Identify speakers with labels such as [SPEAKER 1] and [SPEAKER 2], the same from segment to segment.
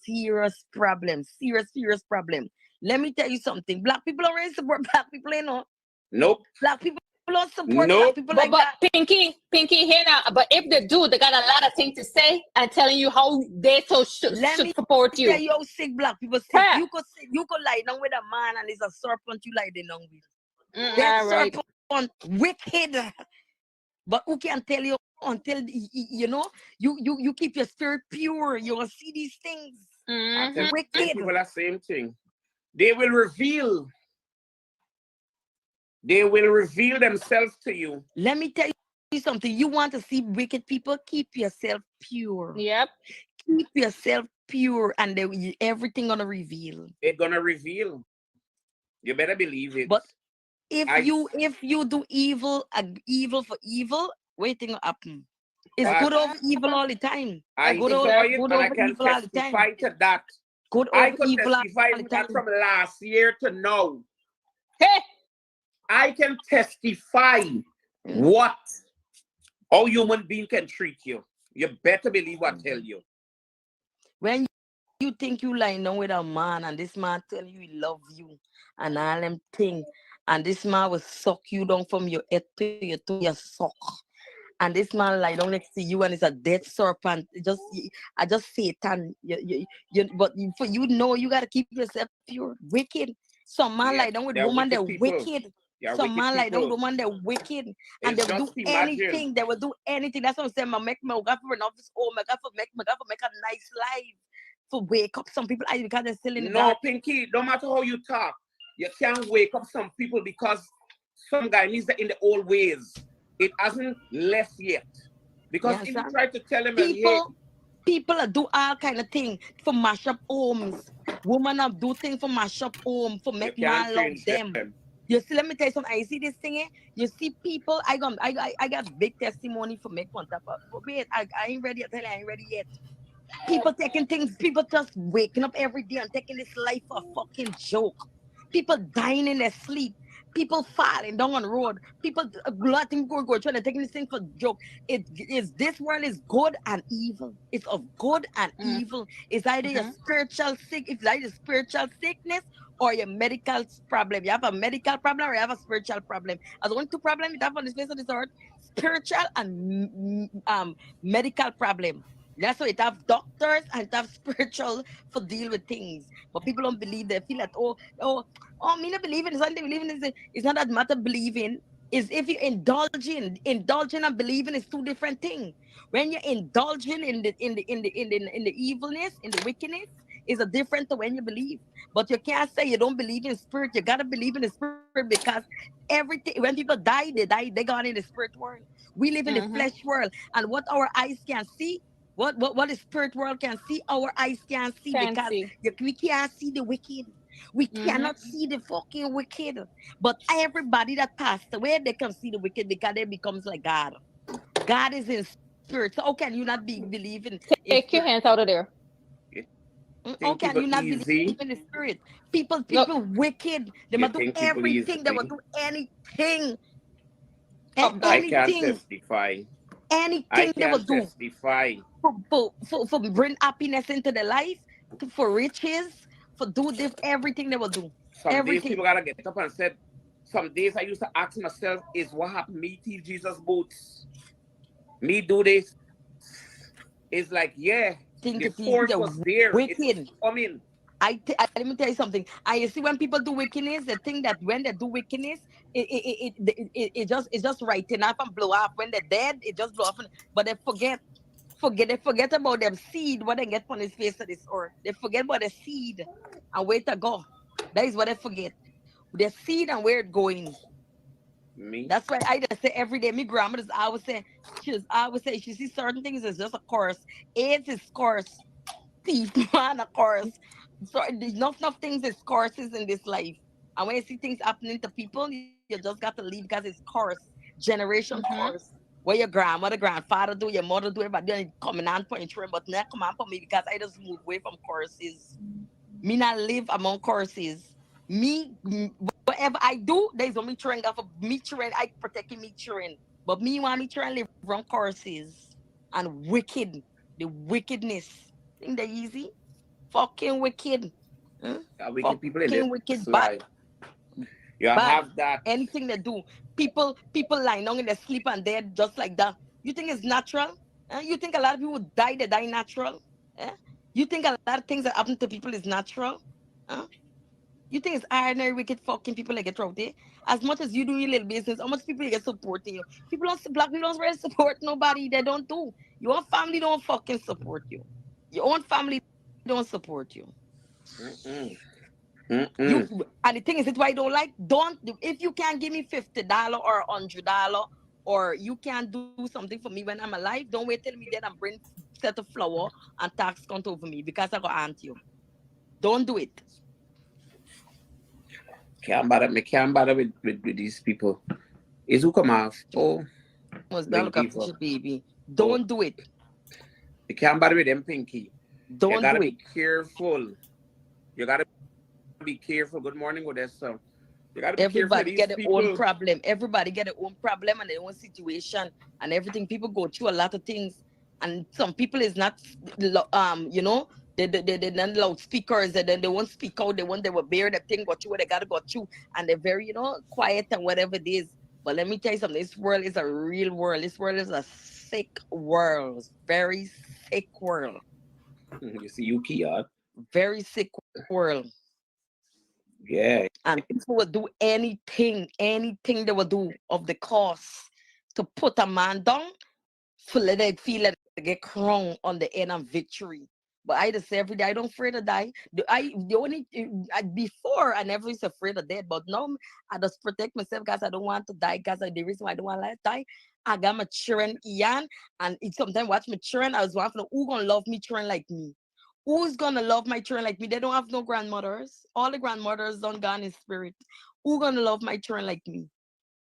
[SPEAKER 1] serious problem. Serious problem. Let me tell you something. Black people don't really support black people, you know.
[SPEAKER 2] Nope.
[SPEAKER 1] Black people don't support black
[SPEAKER 2] Nope.
[SPEAKER 1] people
[SPEAKER 3] But
[SPEAKER 1] like that.
[SPEAKER 3] Pinky here now. But if they do, they got a lot of things to say and telling you how they
[SPEAKER 1] Let
[SPEAKER 3] should
[SPEAKER 1] me
[SPEAKER 3] support
[SPEAKER 1] tell
[SPEAKER 3] you.
[SPEAKER 1] you how sick black people sick.
[SPEAKER 3] Huh.
[SPEAKER 1] You could lie down with a man and it's a serpent you lie down with. That
[SPEAKER 3] All right.
[SPEAKER 1] serpent wicked. But who can tell you until you know you keep your spirit pure? You will see these things.
[SPEAKER 2] I tell
[SPEAKER 1] Wicked.
[SPEAKER 2] people the same thing. They will reveal. They will reveal themselves to you.
[SPEAKER 1] Let me tell you something. You want to see wicked people? Keep yourself pure.
[SPEAKER 3] Yep.
[SPEAKER 1] Keep yourself pure, and everything gonna reveal.
[SPEAKER 2] They're gonna reveal. You better believe it.
[SPEAKER 1] But if
[SPEAKER 2] I
[SPEAKER 1] you do evil, evil for evil, waiting to happen. It's
[SPEAKER 2] But
[SPEAKER 1] good over evil all the time.
[SPEAKER 2] I
[SPEAKER 1] Good
[SPEAKER 2] saw
[SPEAKER 1] over
[SPEAKER 2] it
[SPEAKER 1] good
[SPEAKER 2] and I
[SPEAKER 1] over
[SPEAKER 2] can
[SPEAKER 1] evil all the time.
[SPEAKER 2] testify to that.
[SPEAKER 1] Good
[SPEAKER 2] I
[SPEAKER 1] over
[SPEAKER 2] could
[SPEAKER 1] evil all
[SPEAKER 2] testify
[SPEAKER 1] the
[SPEAKER 2] to that
[SPEAKER 1] time.
[SPEAKER 2] from last year to now.
[SPEAKER 3] Hey.
[SPEAKER 2] I can testify what how human being can treat you. You better believe what I tell you.
[SPEAKER 1] When you think you lying down with a man and this man tell you he love you and all them things, and this man will suck you down from your head to your sock. And this man lie down next to you and it's a dead serpent. I just Satan. But for you know you gotta keep yourself pure. Wicked. Some man
[SPEAKER 2] Yeah,
[SPEAKER 1] lie down with
[SPEAKER 2] they're
[SPEAKER 1] woman, they're
[SPEAKER 2] wicked people.
[SPEAKER 1] wicked.
[SPEAKER 2] They're
[SPEAKER 1] Some
[SPEAKER 2] wicked
[SPEAKER 1] man lie down with
[SPEAKER 2] people.
[SPEAKER 1] woman, they're wicked. And
[SPEAKER 2] It's
[SPEAKER 1] they will do
[SPEAKER 2] just imagine.
[SPEAKER 1] anything. They will do anything. That's what I'm saying. My make my go for an office home. My go for make a nice life. For wake up some people because they're still in the
[SPEAKER 2] No,
[SPEAKER 1] dark.
[SPEAKER 2] Pinky, no matter how you talk, you can't wake up some people because some guy needs in the old ways. It hasn't left yet. Because if you
[SPEAKER 1] understand?
[SPEAKER 2] try to tell him, hey,
[SPEAKER 1] People do all kind of things for mash up homes. Women do things for mash up home, for
[SPEAKER 2] you
[SPEAKER 1] make
[SPEAKER 2] can't
[SPEAKER 1] man love
[SPEAKER 2] change
[SPEAKER 1] them.
[SPEAKER 2] them.
[SPEAKER 1] You see, let me tell you something. I see this thing here. You see people, I got big testimony for make one tap up. But wait, I ain't ready. I tell you, I ain't ready yet. People taking things, people just waking up every day and taking this life for a fucking joke. People dying in their sleep. People falling down on the road. People, a lot of things going, trying to take this thing for joke. It is this world is good and evil. It's of good and evil. It's either your spiritual sick, it's either spiritual sickness or your medical problem. You have a medical problem or you have a spiritual problem. As one two problems you have on this face of this earth, spiritual and medical problem. That's why it have doctors and it have spiritual for deal with things. But people don't believe. They feel like, me not believing. It's not believing. It's not that matter believing. Is if you indulging and believing is two different things. When you're indulging in the evilness, in the wickedness, is a different to when you believe. But you can't say you don't believe in spirit. You gotta believe in the spirit because everything when people die, they gone in the spirit world. We live in the flesh world, and what our eyes can see, what the spirit world can see, our eyes can't see
[SPEAKER 3] Can't
[SPEAKER 1] because
[SPEAKER 3] see.
[SPEAKER 1] we can't see the wicked. We cannot see the fucking wicked. But everybody that passed away, they can see the wicked because they becomes like God. God is in spirit. So how can you not be believing in
[SPEAKER 3] Take your
[SPEAKER 1] spirit?
[SPEAKER 3] hands out of there.
[SPEAKER 2] You
[SPEAKER 1] How
[SPEAKER 2] think
[SPEAKER 1] can
[SPEAKER 2] people
[SPEAKER 1] you not believe
[SPEAKER 2] easy?
[SPEAKER 1] in the spirit? People
[SPEAKER 3] Look.
[SPEAKER 1] wicked. They
[SPEAKER 2] You
[SPEAKER 1] must do
[SPEAKER 2] think people
[SPEAKER 1] everything. They will
[SPEAKER 2] easy?
[SPEAKER 1] do anything.
[SPEAKER 3] Up
[SPEAKER 2] I
[SPEAKER 3] dog.
[SPEAKER 2] can
[SPEAKER 1] Anything.
[SPEAKER 2] testify. I
[SPEAKER 1] Anything they will
[SPEAKER 2] can
[SPEAKER 1] do.
[SPEAKER 2] testify.
[SPEAKER 1] For bring happiness into their life, for riches, for do this, everything they will do.
[SPEAKER 2] Some days
[SPEAKER 1] Everything.
[SPEAKER 2] people gotta get up and said, some days I used to ask myself, is what happened me teach Jesus boots? Me do this. It's like, yeah,
[SPEAKER 1] Think
[SPEAKER 2] the
[SPEAKER 1] it's easy.
[SPEAKER 2] force
[SPEAKER 1] They're
[SPEAKER 2] was there. It's
[SPEAKER 1] wicked.
[SPEAKER 2] coming.
[SPEAKER 1] Let me tell you something. I see when people do wickedness, they think that when they do wickedness, it just writing off and blow off. When they're dead, it just blow off. But they they forget about them seed, what they get from this face of this earth. They forget about the seed and where to go. That is what they forget. The seed and where it going.
[SPEAKER 2] Me?
[SPEAKER 1] That's why I just say every day. My grandmother's I would say she sees certain things as just a curse. AIDS is curse. Thief man a curse. So there's enough things is curses in this life. And when you see things happening to people, you just got to leave because it's curse. Generation curse. What your grandmother, grandfather do, your mother do, everybody doing coming on for insurance, but not come on for me because I just move away from curses. Me not live among curses. Whatever I do, there's only children got for me children. I protecting me children. But me want me children live from curses and wicked, the wickedness. Think they easy? Fucking wicked.
[SPEAKER 2] Wicked people in
[SPEAKER 1] Fucking
[SPEAKER 2] this
[SPEAKER 1] wicked bad.
[SPEAKER 2] life. You
[SPEAKER 1] Bad.
[SPEAKER 2] have that.
[SPEAKER 1] Anything they do. People lying down in their sleep and dead just like that. You think it's natural? You think a lot of people die, they die natural? Eh? You think a lot of things that happen to people is natural? Huh? You think it's ordinary wicked fucking people that get out there? As much as you do your little business, how much people you get supporting you? Black people don't really support nobody. They don't do. Your family don't fucking support you. Your own family don't support you.
[SPEAKER 2] Mm-mm.
[SPEAKER 1] You
[SPEAKER 2] Mm-mm.
[SPEAKER 1] and the thing is, it's why I don't like. Don't if you can't give me $50 or $100, or you can't do something for me when I'm alive. Don't wait till me dead and bring set of flour and tax count over me because I got aunt you. Don't do it.
[SPEAKER 2] Can't bother with these people. Is who come off? Oh,
[SPEAKER 1] Must go
[SPEAKER 2] bring
[SPEAKER 1] look after
[SPEAKER 2] people.
[SPEAKER 1] your baby.
[SPEAKER 2] Oh,
[SPEAKER 1] Don't do it.
[SPEAKER 2] you can't bother with them, Pinky. You
[SPEAKER 1] Don't
[SPEAKER 2] gotta
[SPEAKER 1] do it.
[SPEAKER 2] be careful. You gotta be careful. Good morning, Odessa. You gotta be careful of these
[SPEAKER 1] Everybody get their
[SPEAKER 2] people.
[SPEAKER 1] own problem. Everybody get their own problem and their own situation and everything. People go through a lot of things, and some people is not, you know, they not loudspeakers, and then they won't speak out. They were bare. The thing got you. What they gotta go through, and they're very, quiet and whatever it is. But let me tell you something. This world is a real world. This world is a sick world. Very sick world.
[SPEAKER 2] You see, Yuki,
[SPEAKER 1] Very sick world.
[SPEAKER 2] yeah.
[SPEAKER 1] And people will do anything they will do of the cost to put a man down to let them feel that they get crown on the end of victory. But I just say every day I don't afraid to die. The only before I never was afraid of death, but now I just protect myself because I don't want to die. Because the reason why I don't want to die, I got my children Ian, and it sometimes watch my children. I was wondering who gonna love me children like me. Who's gonna love my children like me? They don't have no grandmothers. All the grandmothers don't gone in spirit. Who gonna love my children like me?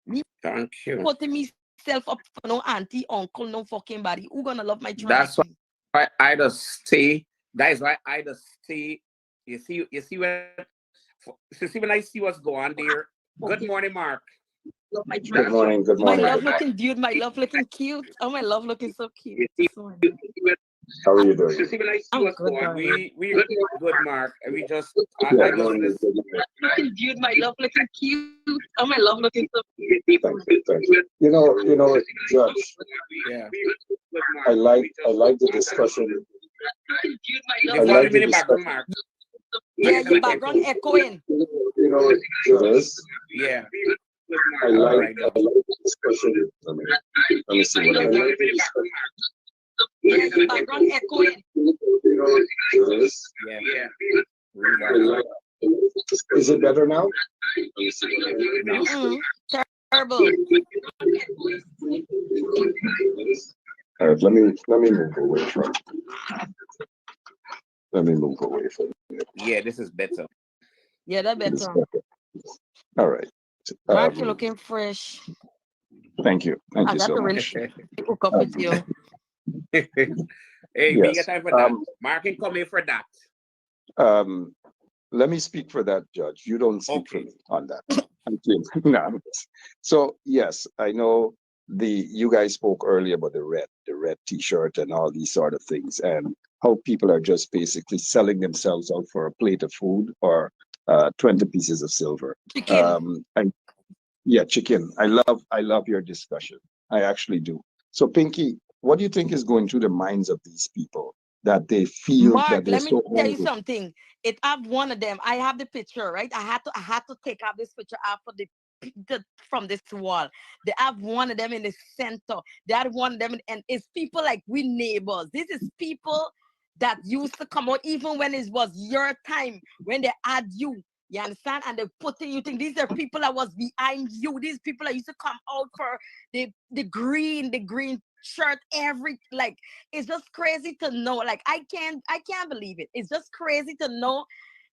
[SPEAKER 1] Me
[SPEAKER 2] Thank you.
[SPEAKER 1] putting myself up for no auntie, uncle, no fucking body. Who gonna love my children like
[SPEAKER 2] That's
[SPEAKER 1] me?
[SPEAKER 2] why I just stay. That is why I just stay. You see when I see what's going on there. Good
[SPEAKER 1] Okay.
[SPEAKER 2] morning, Mark.
[SPEAKER 1] Love my
[SPEAKER 4] Good
[SPEAKER 1] children.
[SPEAKER 4] morning. Good
[SPEAKER 1] My
[SPEAKER 4] morning.
[SPEAKER 1] love
[SPEAKER 4] Good morning.
[SPEAKER 1] looking beautiful. My love looking cute. Oh, my love looking so
[SPEAKER 2] You
[SPEAKER 1] cute
[SPEAKER 2] see,
[SPEAKER 1] this morning.
[SPEAKER 4] How are
[SPEAKER 1] I-
[SPEAKER 4] you doing?
[SPEAKER 2] you see when I see
[SPEAKER 1] I'm
[SPEAKER 2] what's
[SPEAKER 1] good,
[SPEAKER 2] going on.
[SPEAKER 1] darling.
[SPEAKER 2] We good, Mark. And we just
[SPEAKER 4] Yeah,
[SPEAKER 2] I
[SPEAKER 4] no,
[SPEAKER 2] just
[SPEAKER 4] you're
[SPEAKER 2] this.
[SPEAKER 4] good.
[SPEAKER 1] Looking beautiful. My love looking cute. Oh, my love looking so cute this
[SPEAKER 4] Thank
[SPEAKER 1] morning.
[SPEAKER 4] you. Thank you. Judge,
[SPEAKER 2] Yeah.
[SPEAKER 4] I like the discussion.
[SPEAKER 1] My
[SPEAKER 4] I
[SPEAKER 2] The
[SPEAKER 1] love looking.
[SPEAKER 4] like
[SPEAKER 2] volume
[SPEAKER 4] the
[SPEAKER 2] in the background,
[SPEAKER 4] discussion.
[SPEAKER 2] Mark.
[SPEAKER 1] Yeah,
[SPEAKER 2] It's
[SPEAKER 1] your
[SPEAKER 2] like
[SPEAKER 1] background
[SPEAKER 2] echo.
[SPEAKER 1] echoing.
[SPEAKER 4] It is.
[SPEAKER 2] Yeah.
[SPEAKER 4] I
[SPEAKER 2] All
[SPEAKER 4] like
[SPEAKER 2] right.
[SPEAKER 4] I like the discussion. Let me see what I like the discussion.
[SPEAKER 1] Yeah, your background echoing.
[SPEAKER 4] It is.
[SPEAKER 2] Yeah.
[SPEAKER 4] I like. Is it better now? Let me see what I like.
[SPEAKER 2] No.
[SPEAKER 1] Terrible.
[SPEAKER 4] All right. Let me move away from. Let me move away from
[SPEAKER 2] Yeah, this is better.
[SPEAKER 1] Yeah, that
[SPEAKER 4] this.
[SPEAKER 1] better.
[SPEAKER 4] All right.
[SPEAKER 1] Mark, you looking fresh.
[SPEAKER 4] Thank you. Thank
[SPEAKER 1] I
[SPEAKER 4] you
[SPEAKER 1] got
[SPEAKER 4] so
[SPEAKER 1] to really
[SPEAKER 4] much.
[SPEAKER 1] hook up with you.
[SPEAKER 2] Hey, we get
[SPEAKER 4] Yes.
[SPEAKER 2] time for that. Mark can come in for that.
[SPEAKER 4] Um, let me speak for that, Judge. You don't speak for
[SPEAKER 2] Okay.
[SPEAKER 4] me on that. I'm kidding. No. So yes, I know you guys spoke earlier about the red T-shirt and all these sort of things, and how people are just basically selling themselves out for a plate of food or 20 pieces of silver.
[SPEAKER 1] Chicken.
[SPEAKER 4] And yeah, chicken. I love your discussion. I actually do. So Pinky, what do you think is going through the minds of these people that they feel
[SPEAKER 1] Mark,
[SPEAKER 4] that they're
[SPEAKER 1] let me
[SPEAKER 4] so
[SPEAKER 1] tell you
[SPEAKER 4] hungry?
[SPEAKER 1] something. It have one of them. I have the picture, right? I had to take out this picture out for from this wall. They have one of them in the center. They had one of them, and it's people like we neighbors. This is people that used to come out even when it was your time, when they had you. You understand? And they putting you think these are people that was behind you. These people that used to come out for the green shirt, every like it's just crazy to know. Like I can't believe it. It's just crazy to know.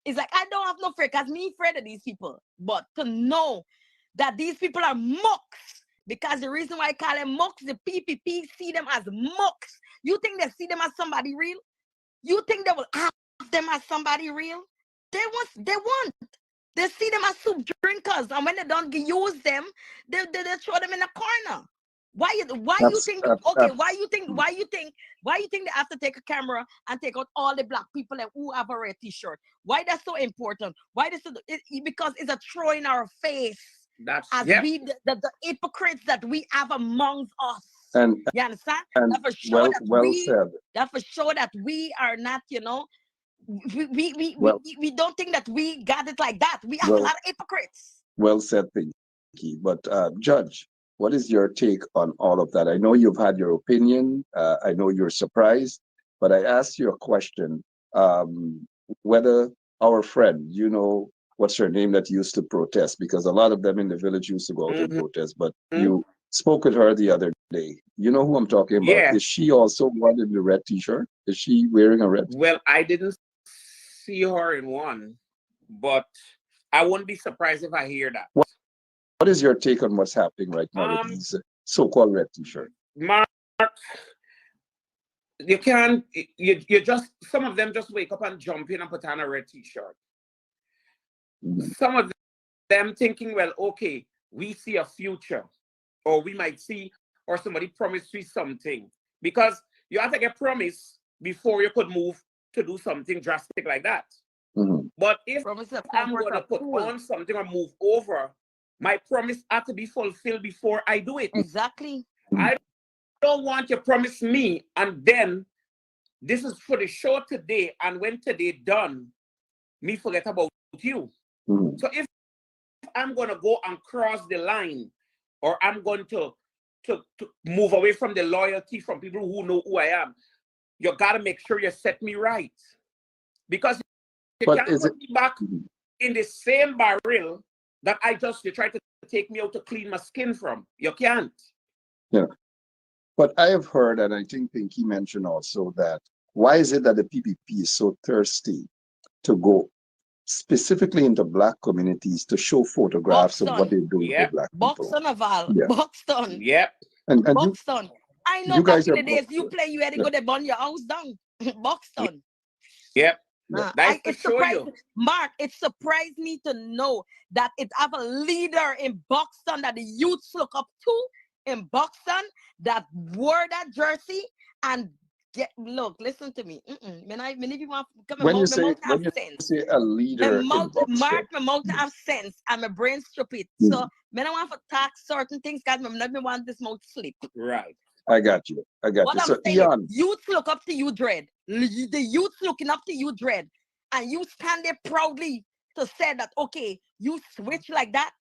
[SPEAKER 1] It's like I don't have no fear because me afraid of these people. But to know that these people are mucks, because the reason why I call them mucks, the PPP see them as mucks. You think they see them as somebody real? You think they will have them as somebody real? They want. They see them as soup drinkers, and when they don't use them, they throw them in a corner. Why you
[SPEAKER 4] Abs-
[SPEAKER 1] think
[SPEAKER 4] ab-
[SPEAKER 1] okay,
[SPEAKER 4] ab-
[SPEAKER 1] why you think they have to take a camera and take out all the black people and who have a red t-shirt? Why that's so important? Why this because it's a throw in our face
[SPEAKER 2] That's
[SPEAKER 1] as
[SPEAKER 2] yep.
[SPEAKER 1] we the hypocrites that we have amongst us.
[SPEAKER 4] and
[SPEAKER 1] You understand?
[SPEAKER 4] and
[SPEAKER 1] That for sure that
[SPEAKER 4] well said.
[SPEAKER 1] that for sure that we are not,
[SPEAKER 4] Well
[SPEAKER 1] we don't think that we got it like that. We have a
[SPEAKER 4] well
[SPEAKER 1] lot of hypocrites.
[SPEAKER 4] well said, Pinky. But Judge, what is your take on all of that? I know you've had your opinion. I know you're surprised, but I asked you a question. Whether our friend, what's her name that used to protest, because a lot of them in the village used to go out and
[SPEAKER 2] Mhm.
[SPEAKER 4] protest, but you spoke with her the other day. You know who I'm talking about?
[SPEAKER 2] Yeah.
[SPEAKER 4] Is she also one in the red t-shirt? Is she wearing a red?
[SPEAKER 2] Well, I didn't see her in one, but I wouldn't be surprised if I hear that.
[SPEAKER 4] What is your take on what's happening right now with
[SPEAKER 2] Um,
[SPEAKER 4] these so-called red t-shirt?
[SPEAKER 2] Mark, you can't. You just some of them just wake up and jump in and put on a red t-shirt.
[SPEAKER 4] Mhm.
[SPEAKER 2] Some of them thinking, well, okay, we see a future, or we might see, or somebody promised you something, because you have to get promise before you could move to do something drastic like that.
[SPEAKER 4] Mhm.
[SPEAKER 2] But if
[SPEAKER 1] Promise of
[SPEAKER 2] I'm
[SPEAKER 1] comfort
[SPEAKER 2] going to
[SPEAKER 1] of
[SPEAKER 2] put
[SPEAKER 1] cool.
[SPEAKER 2] on something or move over, my promise had to be fulfilled before I do it.
[SPEAKER 1] Exactly.
[SPEAKER 2] I don't want you to promise me and then this is for the show today, and when today done, me forget about you.
[SPEAKER 4] Mhm.
[SPEAKER 2] So if I'm going to go and cross the line, or I'm going to move away from the loyalty from people who know who I am, you got to make sure you set me right, because you
[SPEAKER 4] But
[SPEAKER 2] can't
[SPEAKER 4] is it?
[SPEAKER 2] put me back
[SPEAKER 4] Mhm.
[SPEAKER 2] in the same barrel that you try to take me out to clean my skin from. You can't.
[SPEAKER 4] Yeah. But I have heard, and I think Pinky mentioned also that why is it that the PPP is so thirsty to go specifically into black communities to show photographs of what
[SPEAKER 1] Buxton.
[SPEAKER 4] they're doing for
[SPEAKER 2] Yep.
[SPEAKER 4] black people?
[SPEAKER 1] Buxton Oval.
[SPEAKER 4] Yeah.
[SPEAKER 1] Buxton.
[SPEAKER 2] Yep.
[SPEAKER 4] And
[SPEAKER 1] Buxton. I know
[SPEAKER 4] you
[SPEAKER 1] back
[SPEAKER 4] guys
[SPEAKER 1] in
[SPEAKER 4] are
[SPEAKER 1] the days you play, you had to
[SPEAKER 4] yeah,
[SPEAKER 1] go to burn your house down. Buxton.
[SPEAKER 2] Yep.
[SPEAKER 4] yeah.
[SPEAKER 2] That is to
[SPEAKER 1] It
[SPEAKER 2] show
[SPEAKER 1] surprised
[SPEAKER 2] you.
[SPEAKER 1] Mark. It surprised me to know that it have a leader in Buxton that the youths look up to in Buxton that wore that jersey and look. Listen to me. Many people have come.
[SPEAKER 4] When you
[SPEAKER 1] My
[SPEAKER 4] say
[SPEAKER 1] mouth have
[SPEAKER 4] a
[SPEAKER 1] sense. My
[SPEAKER 4] leader in
[SPEAKER 1] mouth,
[SPEAKER 4] Buxton,
[SPEAKER 1] Mark, my mouth have sense and my brain stupid.
[SPEAKER 4] mhm,
[SPEAKER 1] So when I want to talk certain things, guys, I never want this mouth slip.
[SPEAKER 2] Right.
[SPEAKER 4] I got you. I got you.
[SPEAKER 1] What I'm
[SPEAKER 4] So
[SPEAKER 1] saying is,
[SPEAKER 4] Eon,
[SPEAKER 1] youth look up to you, Dread. The youth looking up to you, Dread. And you stand there proudly to say that, okay, you switch like that.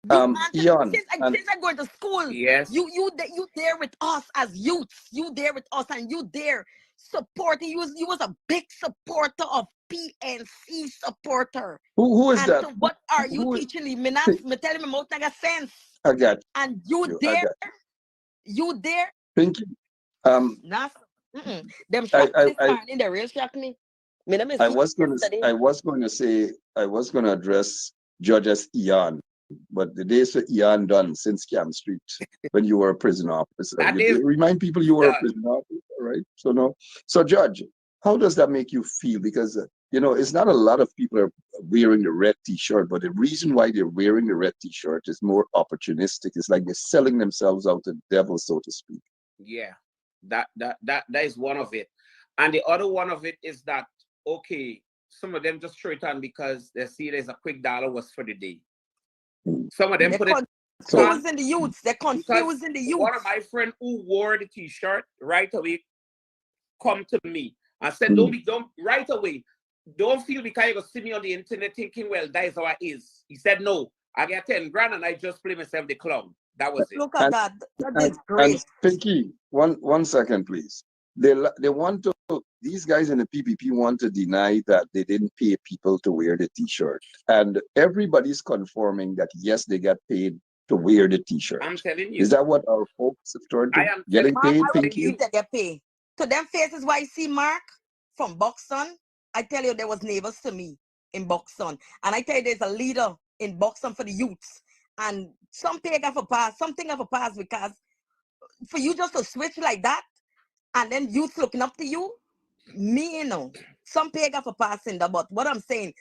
[SPEAKER 1] You
[SPEAKER 4] Eon, and
[SPEAKER 1] since I go to school,
[SPEAKER 2] Yes.
[SPEAKER 1] you there with us as youths. You there with us, and you there supporting. You was a big supporter of PNC supporter.
[SPEAKER 4] who is
[SPEAKER 1] And
[SPEAKER 4] that?
[SPEAKER 1] so, what are you
[SPEAKER 4] Who is?
[SPEAKER 1] teaching me? Me not me telling me mouth like sense.
[SPEAKER 4] I got
[SPEAKER 1] And
[SPEAKER 4] you. I got
[SPEAKER 1] you there.
[SPEAKER 4] Pinky. Um,
[SPEAKER 1] Nah, them
[SPEAKER 4] I,
[SPEAKER 1] shock me
[SPEAKER 4] I,
[SPEAKER 1] this
[SPEAKER 4] I,
[SPEAKER 1] morning. They real shock me. Me never
[SPEAKER 4] I
[SPEAKER 1] see
[SPEAKER 4] was going to,
[SPEAKER 1] yesterday.
[SPEAKER 4] I was going to say, I was going to address Judge as Eon, but the days for Eon done since Cam Street when you were a prison officer.
[SPEAKER 2] That
[SPEAKER 4] You
[SPEAKER 2] is
[SPEAKER 4] remind people you were a
[SPEAKER 2] done.
[SPEAKER 4] prison officer, right? So no. So Judge, how does that make you feel? Because it's not a lot of people are wearing the red T-shirt, but the reason why they're wearing the red T-shirt is more opportunistic. It's like they're selling themselves out to the devil, so to speak.
[SPEAKER 2] Yeah. That is one of it. And the other one of it is that, okay, some of them just throw it on because they see there's a quick dollar was for the day.
[SPEAKER 4] Mm.
[SPEAKER 2] Some of them
[SPEAKER 1] They're
[SPEAKER 2] put it
[SPEAKER 4] So
[SPEAKER 2] on
[SPEAKER 1] confusing the youths. They're
[SPEAKER 2] because
[SPEAKER 1] confusing the
[SPEAKER 2] one of
[SPEAKER 1] youths.
[SPEAKER 2] my friend who wore the t-shirt right away come to me and said,
[SPEAKER 4] mm,
[SPEAKER 2] don't right away. Don't feel because you go see me on the internet thinking, well, that is how it is. He said, no, I get 10 grand and I just play myself the clown. That was it.
[SPEAKER 1] Look at
[SPEAKER 4] and
[SPEAKER 1] that. That
[SPEAKER 4] and,
[SPEAKER 1] is
[SPEAKER 4] and
[SPEAKER 1] great.
[SPEAKER 4] Pinky, one second, please. They want to, these guys in the PPP want to deny that they didn't pay people to wear the T-shirt, and everybody's confirming that yes, they got paid to wear the T-shirt.
[SPEAKER 2] I'm telling
[SPEAKER 4] Is
[SPEAKER 2] you.
[SPEAKER 4] that what our folks have turned
[SPEAKER 2] I
[SPEAKER 4] to?
[SPEAKER 2] am
[SPEAKER 4] Getting
[SPEAKER 1] Mark,
[SPEAKER 4] paid,
[SPEAKER 1] I will
[SPEAKER 4] Pinky?
[SPEAKER 1] believe that they pay. To them faces why you see Mark from Buxton. I tell you, there was neighbors to me in Buxton. And I tell you, there's a leader in Buxton for the youths. And some pay have a pass, something have a pass because for you just to switch like that and then youth looking up to you, some pay have a passing that. But what I'm saying,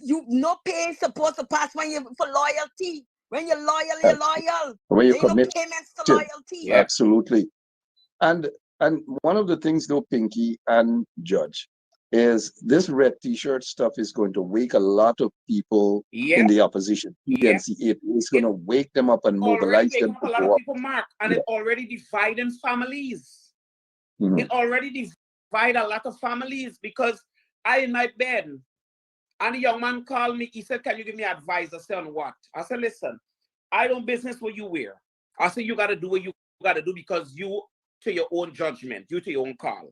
[SPEAKER 1] you no pay supposed to pass when you for loyalty. When you're loyal, you're
[SPEAKER 4] Abs-
[SPEAKER 1] loyal.
[SPEAKER 4] when you
[SPEAKER 1] There ain't no
[SPEAKER 4] commit,
[SPEAKER 1] payments to loyalty.
[SPEAKER 2] Yeah.
[SPEAKER 4] absolutely. And one of the things though, Pinky and Judge, is this red t-shirt stuff is going to wake a lot of people in
[SPEAKER 2] Yeah.
[SPEAKER 4] the opposition.
[SPEAKER 2] Yeah.
[SPEAKER 4] PNC, it is going
[SPEAKER 2] It
[SPEAKER 4] to wake them up and
[SPEAKER 2] already
[SPEAKER 4] mobilize
[SPEAKER 2] waking
[SPEAKER 4] them
[SPEAKER 2] up a
[SPEAKER 4] to
[SPEAKER 2] lot of
[SPEAKER 4] go up.
[SPEAKER 2] people, Mark, and
[SPEAKER 4] Yeah.
[SPEAKER 2] it already dividing families.
[SPEAKER 4] Mhm.
[SPEAKER 2] It already divide a lot of families because I in my bed and the young man called me. He said, "Can you give me advice?" I said, "On what?" I said, "Listen, I don't business what you wear." I said, "You got to do what you got to do because you to your own judgment, you to your own call."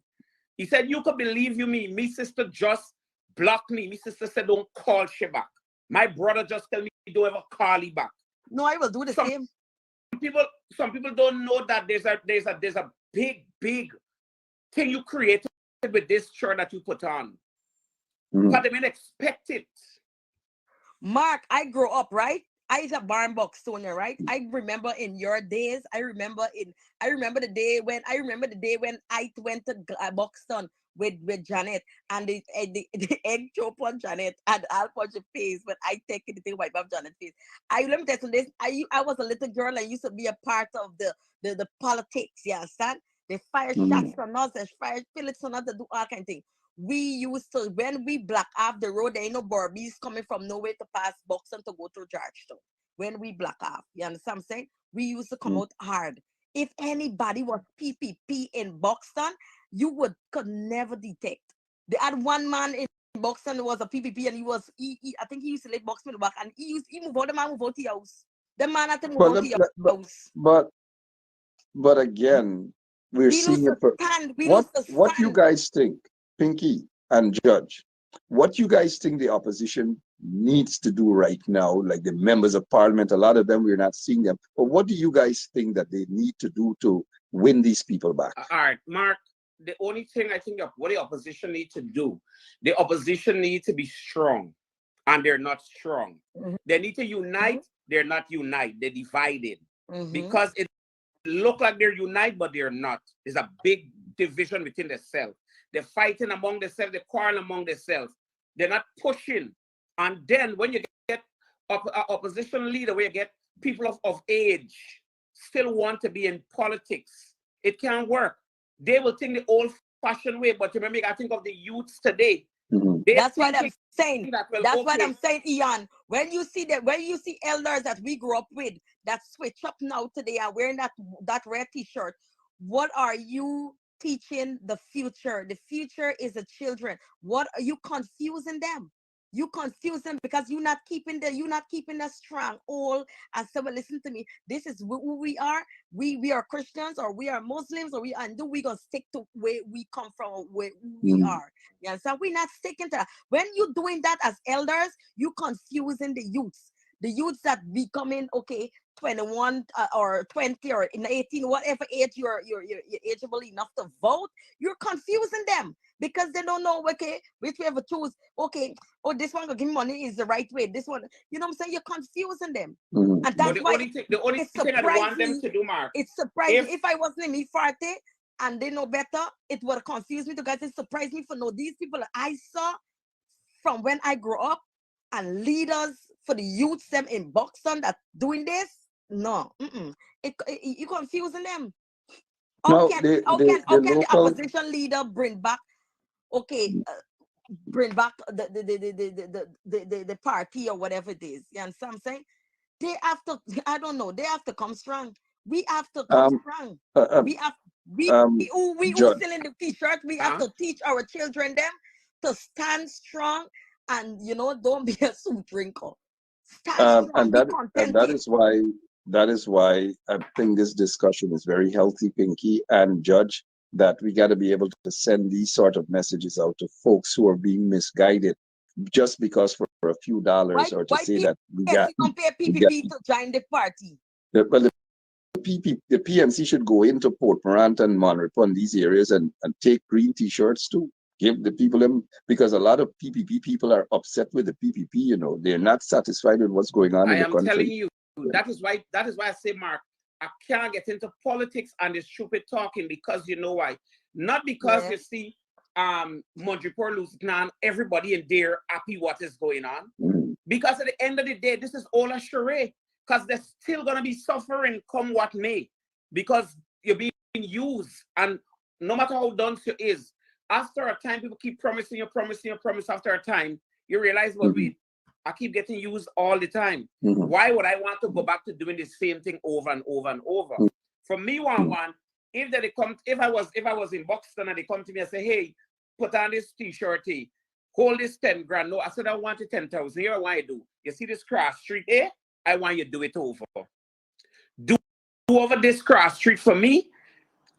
[SPEAKER 2] He said, "You could believe you me. Me sister just blocked me. Me sister said, don't call she back. My brother just tell me don't ever call he back."
[SPEAKER 1] No, I will do the
[SPEAKER 2] Some
[SPEAKER 1] same.
[SPEAKER 2] people, some people don't know that there's a big thing you created with this shirt that you put on.
[SPEAKER 4] Mhm.
[SPEAKER 2] But they didn't expect it.
[SPEAKER 1] Mark, I grew up, right? I was a barn box owner, right? I remember in your days. I remember the day when I went to Buxton with Janet and the egg chop on Janet and I'll punch your face when I take it to wipe up Janet's face. Let me tell you this. I was a little girl and used to be a part of the politics. You understand? They fire shots
[SPEAKER 4] Mhm.
[SPEAKER 1] on us, they fire pellets on us, they do all kind of things. We used to, when we block off the road, there ain't no Barbies coming from nowhere to pass Buxton to go to Georgetown. When we block off, you understand what I'm saying? We used to come
[SPEAKER 4] Mhm.
[SPEAKER 1] out hard. If anybody was PPP in Buxton, you could never detect. They had one man in Buxton who was a PPP, and I think he used to let Buxton back, and he moved out. The man moved out the house. The man had to move
[SPEAKER 4] But,
[SPEAKER 1] out the
[SPEAKER 4] but,
[SPEAKER 1] house.
[SPEAKER 4] but, but again, we're
[SPEAKER 1] We used
[SPEAKER 4] seeing
[SPEAKER 1] to
[SPEAKER 4] it for
[SPEAKER 1] stand. We
[SPEAKER 4] what
[SPEAKER 1] used to
[SPEAKER 4] what you
[SPEAKER 1] stand.
[SPEAKER 4] guys think, Pinky and Judge, what you guys think the opposition needs to do right now, like the members of parliament, a lot of them we're not seeing them. But what do you guys think that they need to do to win these people back?
[SPEAKER 2] All right, Mark. The only thing I think of what the opposition need to do, the opposition need to be strong, and they're not strong.
[SPEAKER 1] Mhm,
[SPEAKER 2] They need to unite. They're not unite. They're divided
[SPEAKER 1] mhm.
[SPEAKER 2] because it look like they're united, but they're not. There's a big division within themselves. They're fighting among themselves. They're quarreling among themselves. They're not pushing. And then when you get opposition leader, where you get people of age still want to be in politics, it can't work. They will think the old-fashioned way, but remember, I think of the youths today.
[SPEAKER 4] Mhm.
[SPEAKER 2] They're
[SPEAKER 1] That's what I'm
[SPEAKER 2] thinking
[SPEAKER 1] saying.
[SPEAKER 2] that, well,
[SPEAKER 1] That's what
[SPEAKER 2] okay,
[SPEAKER 1] I'm saying, Ian. When you see elders that we grew up with that switch up now today and wearing that red t-shirt, what are you teaching the future? The future is the children. What are you confusing them? You confuse them because you're not keeping the strong all and say, well, listen to me. This is who we are. We are Christians or we are Muslims or we gonna stick to where we come from, where who we
[SPEAKER 4] Mhm.
[SPEAKER 1] are. You understand? We're not sticking to that. When you're doing that as elders, you confusing the youths. The youths that becoming okay, 21 or 20 or in 18, whatever age you're ageable enough to vote, you're confusing them because they don't know okay which way to choose. Okay, oh, this one gonna give me money is the right way. This one, you know what I'm saying? You're confusing them.
[SPEAKER 4] Mhm.
[SPEAKER 1] And
[SPEAKER 2] but
[SPEAKER 1] that's
[SPEAKER 2] the
[SPEAKER 1] why
[SPEAKER 2] only
[SPEAKER 1] it
[SPEAKER 2] thing I
[SPEAKER 1] surprised
[SPEAKER 2] want them
[SPEAKER 1] me.
[SPEAKER 2] to do, Mark,
[SPEAKER 1] It surprised me.
[SPEAKER 2] if
[SPEAKER 1] If I wasn't in me 40 and they know better, it would have confused me because it surprised me for know these people that I saw from when I grew up and leaders for the youth them in Buxton that doing this. No, you confusing them. How
[SPEAKER 4] Now,
[SPEAKER 1] can how can
[SPEAKER 4] the
[SPEAKER 1] how can the
[SPEAKER 4] local,
[SPEAKER 1] opposition leader bring back okay bring back the party or whatever it is? You understand what I'm saying? They have to, I don't know, they have to come strong. We have to come
[SPEAKER 4] um,
[SPEAKER 1] strong.
[SPEAKER 4] uh, um,
[SPEAKER 1] We have we who
[SPEAKER 4] Judge,
[SPEAKER 1] still in the t-shirt, we have
[SPEAKER 2] huh?
[SPEAKER 1] to teach our children them to stand strong and don't be a soup drinker. Stand strong,
[SPEAKER 4] and
[SPEAKER 1] be
[SPEAKER 4] and that
[SPEAKER 1] contented.
[SPEAKER 4] is why I think this discussion is very healthy, Pinky and Judge. That we got to be able to send these sort of messages out to folks who are being misguided just because for a few dollars, or to
[SPEAKER 1] Why
[SPEAKER 4] say that
[SPEAKER 1] PNC don't pay
[SPEAKER 4] we got
[SPEAKER 1] PPP to join the party?
[SPEAKER 4] well, the PNC should go into Port Morant and Monrepon, these areas, and take green t-shirts too. Give the people them, because a lot of PPP people are upset with the PPP. They're not satisfied with what's going on
[SPEAKER 2] I
[SPEAKER 4] in the
[SPEAKER 2] am telling
[SPEAKER 4] country.
[SPEAKER 2] you, that is why I say, Mark, I can't get into politics and the stupid talking because you know why? Not because
[SPEAKER 1] Yeah.
[SPEAKER 2] you see Montreal Lieutenant, everybody in there happy what is going on.
[SPEAKER 4] Mm.
[SPEAKER 2] Because at the end of the day, this is all a charade. because they're still gonna be suffering come what may, because you're being used. And no matter how dense you is, after a time, people keep promising you, promising you, promise. After a time, you realize, well, wait, I keep getting used all the time. Why would I want to go back to doing the same thing over and over and over? For me, one, if I was in Buxton and they come to me and say, hey, put on this t-shirt, hold this 10 grand. No, I said, I want it 10,000. Here I want you to do. You see this cross street here? I want you to do it over. Do over this cross street for me.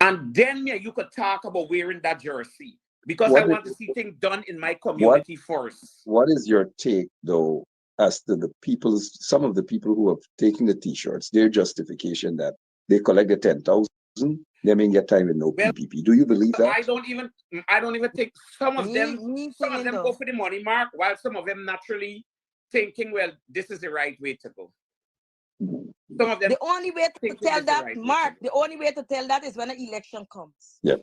[SPEAKER 2] And then you could talk about wearing that jersey. Because I want to see things done in my community first.
[SPEAKER 4] What is your take, though, as to some of the people who have taken the t-shirts, their justification that they collect the 10,000, they may get time with no PPP. Do you believe that?
[SPEAKER 2] I don't even think some of them go for the money, Mark, while some of them naturally thinking, well, this is the right way to go. Some of them,
[SPEAKER 1] the only way to tell that, Mark, the only way to tell that is when an election comes.
[SPEAKER 4] Yeah.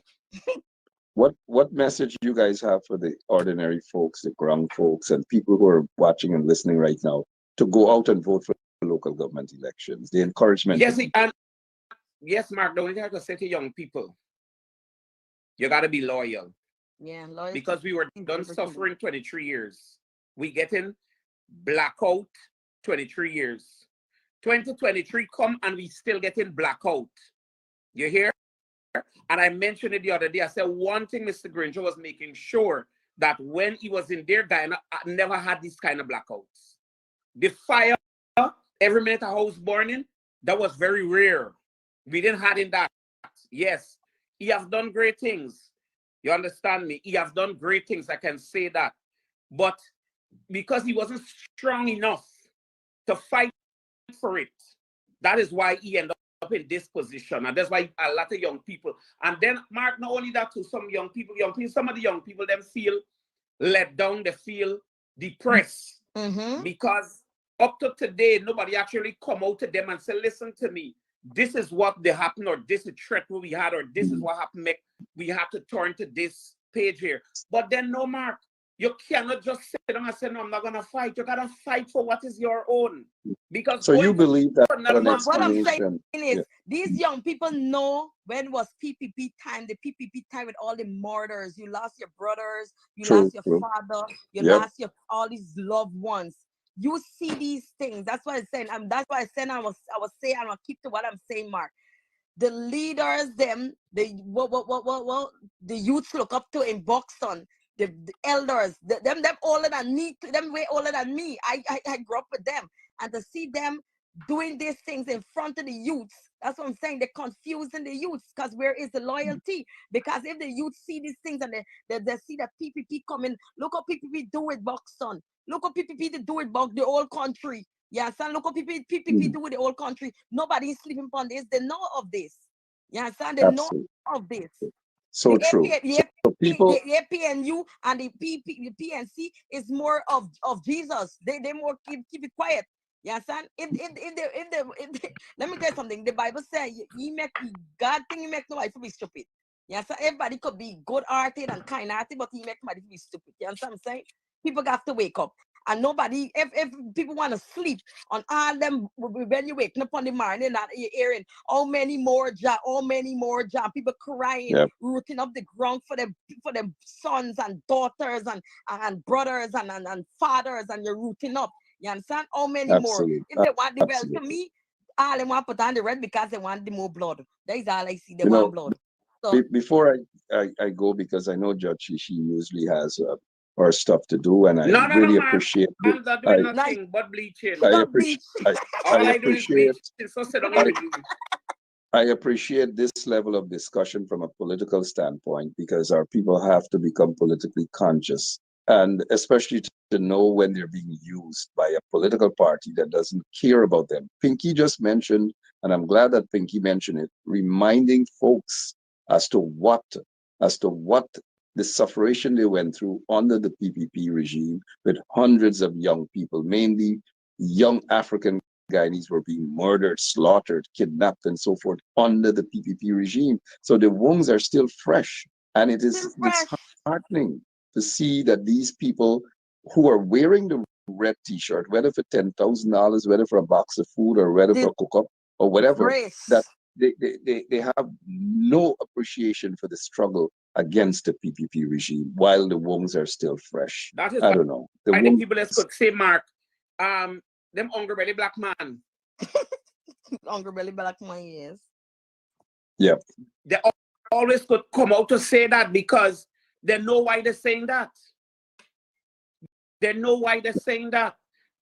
[SPEAKER 4] What message you guys have for the ordinary folks, the ground folks, and people who are watching and listening right now to go out and vote for local government elections? The encouragement.
[SPEAKER 2] Yes, Mark, the only thing I can say to young people, you got to be loyal.
[SPEAKER 1] Yeah, loyal.
[SPEAKER 2] Because we were done suffering 23 years. We getting blackout 23 years. 2023 come and we still getting blackout. You hear? And I mentioned it the other day. I said one thing Mr. Granger was making sure that when he was in there, Guyana never had this kind of blackouts. The fire, every minute a house burning, that was very rare. We didn't have in that. Yes, he has done great things. You understand me? He has done great things. I can say that. But because he wasn't strong enough to fight for it, that is why he ended up in this position. And that's why a lot of young people. And then, Mark, not only that, to some young people, some of the young people, them feel let down, they feel depressed. Because up to today, nobody actually come out to them and say, listen to me. This is what they happened, or this is threat we had, or this is what happened. We have to turn to this page here. But then, no, Mark, you cannot just sit down and say, no, I'm not going to fight. You got to fight for what is your own. Because
[SPEAKER 4] so you believe that
[SPEAKER 1] what I'm saying is these young people know when was PPP time, the PPP time with all the murders. You lost your brothers, you lost your father, you lost all these loved ones. You see these things. That's why I'm saying. That's why I said I was saying. I'm gonna keep to what I'm saying, Mark. The leaders, the youths look up to in Buxton. The elders, them older than me, them way older than me. I grew up with them, and to see them doing these things in front of the youths, that's what I'm saying. They're confusing the youths, because where is the loyalty? Because if the youth see these things and they see that PPP coming, look what PPP do with Buxton. Look what PPP do with the whole country. Yeah, son, look what PPP do with the whole country. Nobody is sleeping upon this. They know of this. Yeah, son, they know of this.
[SPEAKER 4] So
[SPEAKER 1] the
[SPEAKER 4] true.
[SPEAKER 1] The APNU and the PNC is more of Jesus. They more keep it quiet. Yeah, son. If they, let me tell you something. The Bible says he make God thing. He make nobody to be stupid. Yeah, so everybody could be good-hearted and kind-hearted, but he make nobody to be stupid. You understand what I'm saying? People got to wake up. And nobody, if people want to sleep on all them, when you waking up on the morning, that you're hearing how many more jobs, people crying, rooting up the ground for them sons and daughters and brothers and fathers, and you're rooting up. You understand? How many more? If they want the well, to me, all they want to put on the red because they want the more blood. That is all I see. They want blood. So,
[SPEAKER 4] before I go, because I know Judge she usually has our stuff to do, and I really appreciate it.
[SPEAKER 2] I'm not doing nothing but bleaching.
[SPEAKER 4] I appreciate this level of discussion from a political standpoint, because our people have to become politically conscious, and especially to know when they're being used by a political party that doesn't care about them. Pinky just mentioned, and I'm glad that Pinky mentioned it, reminding folks as to what the suffering they went through under the PPP regime, with hundreds of young people, mainly young African Guyanese, were being murdered, slaughtered, kidnapped, and so forth under the PPP regime. So the wounds are still fresh, and it's disheartening to see that these people who are wearing the red T-shirt, whether for $10,000, whether for a box of food, or whether for a cook-up or whatever, that
[SPEAKER 1] Grace.
[SPEAKER 4] they have no appreciation for the struggle against the PPP regime while the wounds are still fresh.
[SPEAKER 2] That is
[SPEAKER 4] I
[SPEAKER 2] why
[SPEAKER 4] don't know. The
[SPEAKER 2] the
[SPEAKER 4] wounds,
[SPEAKER 2] people that could say, Mark, them hungry belly black man,
[SPEAKER 1] Hungry belly black man, yes.
[SPEAKER 4] yeah.
[SPEAKER 2] they always could come out to say that because they know why they're saying that. They know why they're saying that.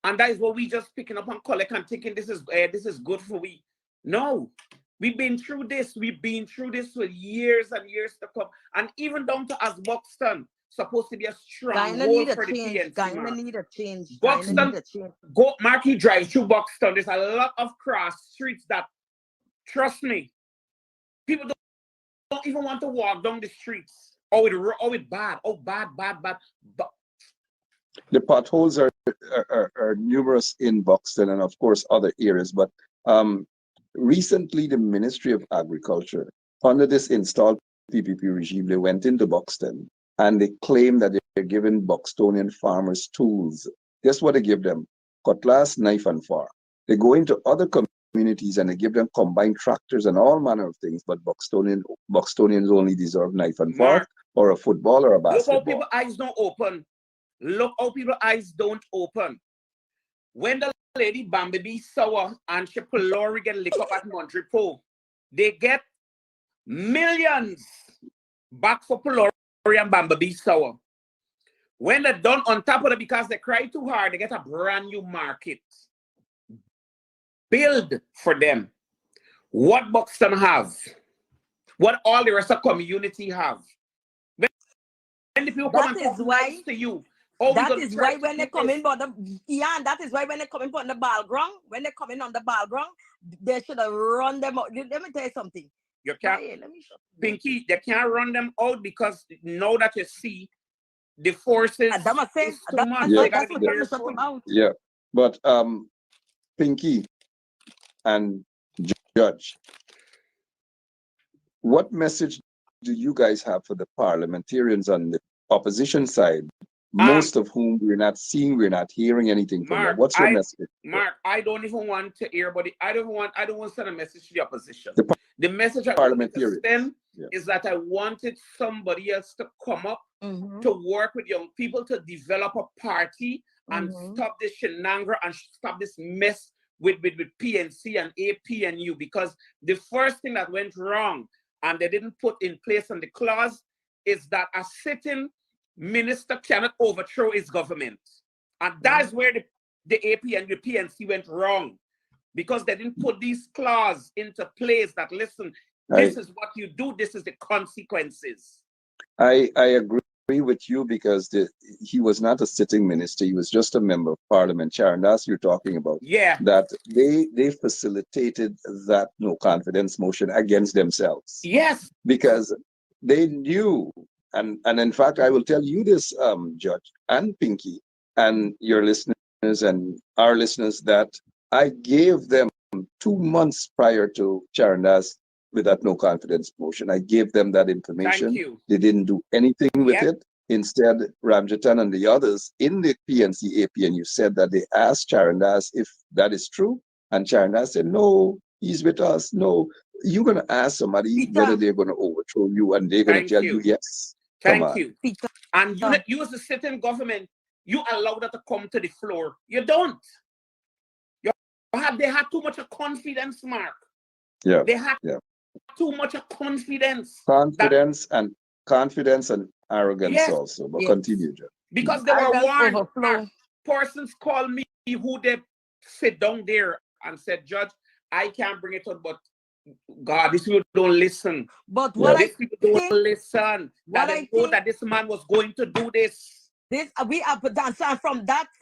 [SPEAKER 2] And that is what we just picking up on collect and thinking this is good for we. No, we've been through this. We've been through this for years and years to come. And even down to as Buxton, supposed to be a
[SPEAKER 1] Guyana need
[SPEAKER 2] stronghold
[SPEAKER 1] a
[SPEAKER 2] for the
[SPEAKER 1] change.
[SPEAKER 2] PNC,
[SPEAKER 1] Guyana
[SPEAKER 2] Mark.
[SPEAKER 1] need a change. Guyana
[SPEAKER 2] Buxton,
[SPEAKER 1] need a change.
[SPEAKER 2] go, Mark, you drive through Buxton. There's a lot of cross streets that, trust me, people don't even want to walk down the streets. Oh, it bad. Oh, bad. But
[SPEAKER 4] The potholes are numerous in Buxton and of course other areas. But recently, the Ministry of Agriculture, under this installed PPP regime, they went into Buxton and they claim that they're giving Buxtonian farmers tools. Guess what they give them? Cutlass, knife, and fork. They go into other communities and they give them combined tractors and all manner of things. But Buxtonians only deserve knife and fork,
[SPEAKER 2] Mark,
[SPEAKER 4] or a football, or a
[SPEAKER 2] look how
[SPEAKER 4] basketball.
[SPEAKER 2] people's eyes don't open. Look how people's eyes don't open. When the lady Bambi be sour and she Lori get lick up at Montreal, they get millions back for Lori and Bambi be sour. When they're done on top of it because they cry too hard, they get a brand new market. Build for them. What Buxton have? What all the rest of community have? When the people come
[SPEAKER 1] That
[SPEAKER 2] and
[SPEAKER 1] is
[SPEAKER 2] talk
[SPEAKER 1] why.
[SPEAKER 2] nice to you, oh, we
[SPEAKER 1] That
[SPEAKER 2] gonna
[SPEAKER 1] is
[SPEAKER 2] try
[SPEAKER 1] why
[SPEAKER 2] to
[SPEAKER 1] when they
[SPEAKER 2] do
[SPEAKER 1] come
[SPEAKER 2] this.
[SPEAKER 1] in, but yeah, that is why when they come in on the ball ground, when they come in on the ball ground, they should have run them out. Let me tell you something.
[SPEAKER 2] You can't,
[SPEAKER 1] Let me show you.
[SPEAKER 2] Pinky, they can't run them out because now that you see the forces
[SPEAKER 1] That must say,
[SPEAKER 2] is too
[SPEAKER 1] that's
[SPEAKER 2] much.
[SPEAKER 4] Yeah,
[SPEAKER 2] They gotta
[SPEAKER 1] what
[SPEAKER 2] be
[SPEAKER 1] I'm shut
[SPEAKER 2] careful.
[SPEAKER 1] them out.
[SPEAKER 4] yeah. But Pinky and Judge, what message do you guys have for the parliamentarians on the opposition side, most of whom we're not seeing, we're not hearing anything from them?
[SPEAKER 2] Mark,
[SPEAKER 4] What's your message?
[SPEAKER 2] I don't even want to hear, but I don't want to send a message to the opposition.
[SPEAKER 4] The
[SPEAKER 2] The message I wanted to
[SPEAKER 4] parliamentarians.
[SPEAKER 2] send
[SPEAKER 4] Yeah.
[SPEAKER 2] is that I wanted somebody else to come up
[SPEAKER 1] Mhm.
[SPEAKER 2] to work with young people to develop a party and
[SPEAKER 1] Mhm.
[SPEAKER 2] stop this shenanigans and stop this mess with PNC and APNU, because the first thing that went wrong and they didn't put in place on the clause is that a sitting minister cannot overthrow his government. And that's where the AP and the PNC went wrong, because they didn't put these clauses into place that, listen, this is what you do, this is the consequences.
[SPEAKER 4] I agree with you because he was not a sitting minister, he was just a member of parliament, Sharon. That's what you're talking about.
[SPEAKER 2] Yeah.
[SPEAKER 4] That they facilitated that no confidence motion against themselves.
[SPEAKER 2] Yes.
[SPEAKER 4] Because they knew, and in fact, I will tell you this, Judge and Pinky, and your listeners and our listeners, that I gave them 2 months prior to Charandas with that no confidence motion. I gave them that information.
[SPEAKER 2] Thank you.
[SPEAKER 4] They didn't do anything with it. Instead, Ramjatan and the others in the PNC APNU said that they asked Charandas if that is true, and Charandas said, no, he's with us. No, you're going to ask somebody
[SPEAKER 1] Peter.
[SPEAKER 4] whether they're going to overthrow you, and they're going to tell you yes.
[SPEAKER 2] Thank you.
[SPEAKER 1] Peter.
[SPEAKER 2] And you as a sitting government, you allow that to come to the floor. You don't. They had too much of confidence, Mark.
[SPEAKER 4] Yeah.
[SPEAKER 2] They had too much of confidence.
[SPEAKER 4] Confidence and arrogance also. But continue, Judge.
[SPEAKER 2] Because they were warned. Persons called me who they sit down there and said, Judge, I can't bring it up, but God, these people don't listen.
[SPEAKER 1] But what
[SPEAKER 2] these people don't listen. That they know that this man was going to do this.
[SPEAKER 1] We have done. So from then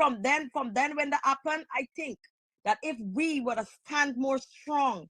[SPEAKER 1] when that happened, I think that if we were to stand more strong,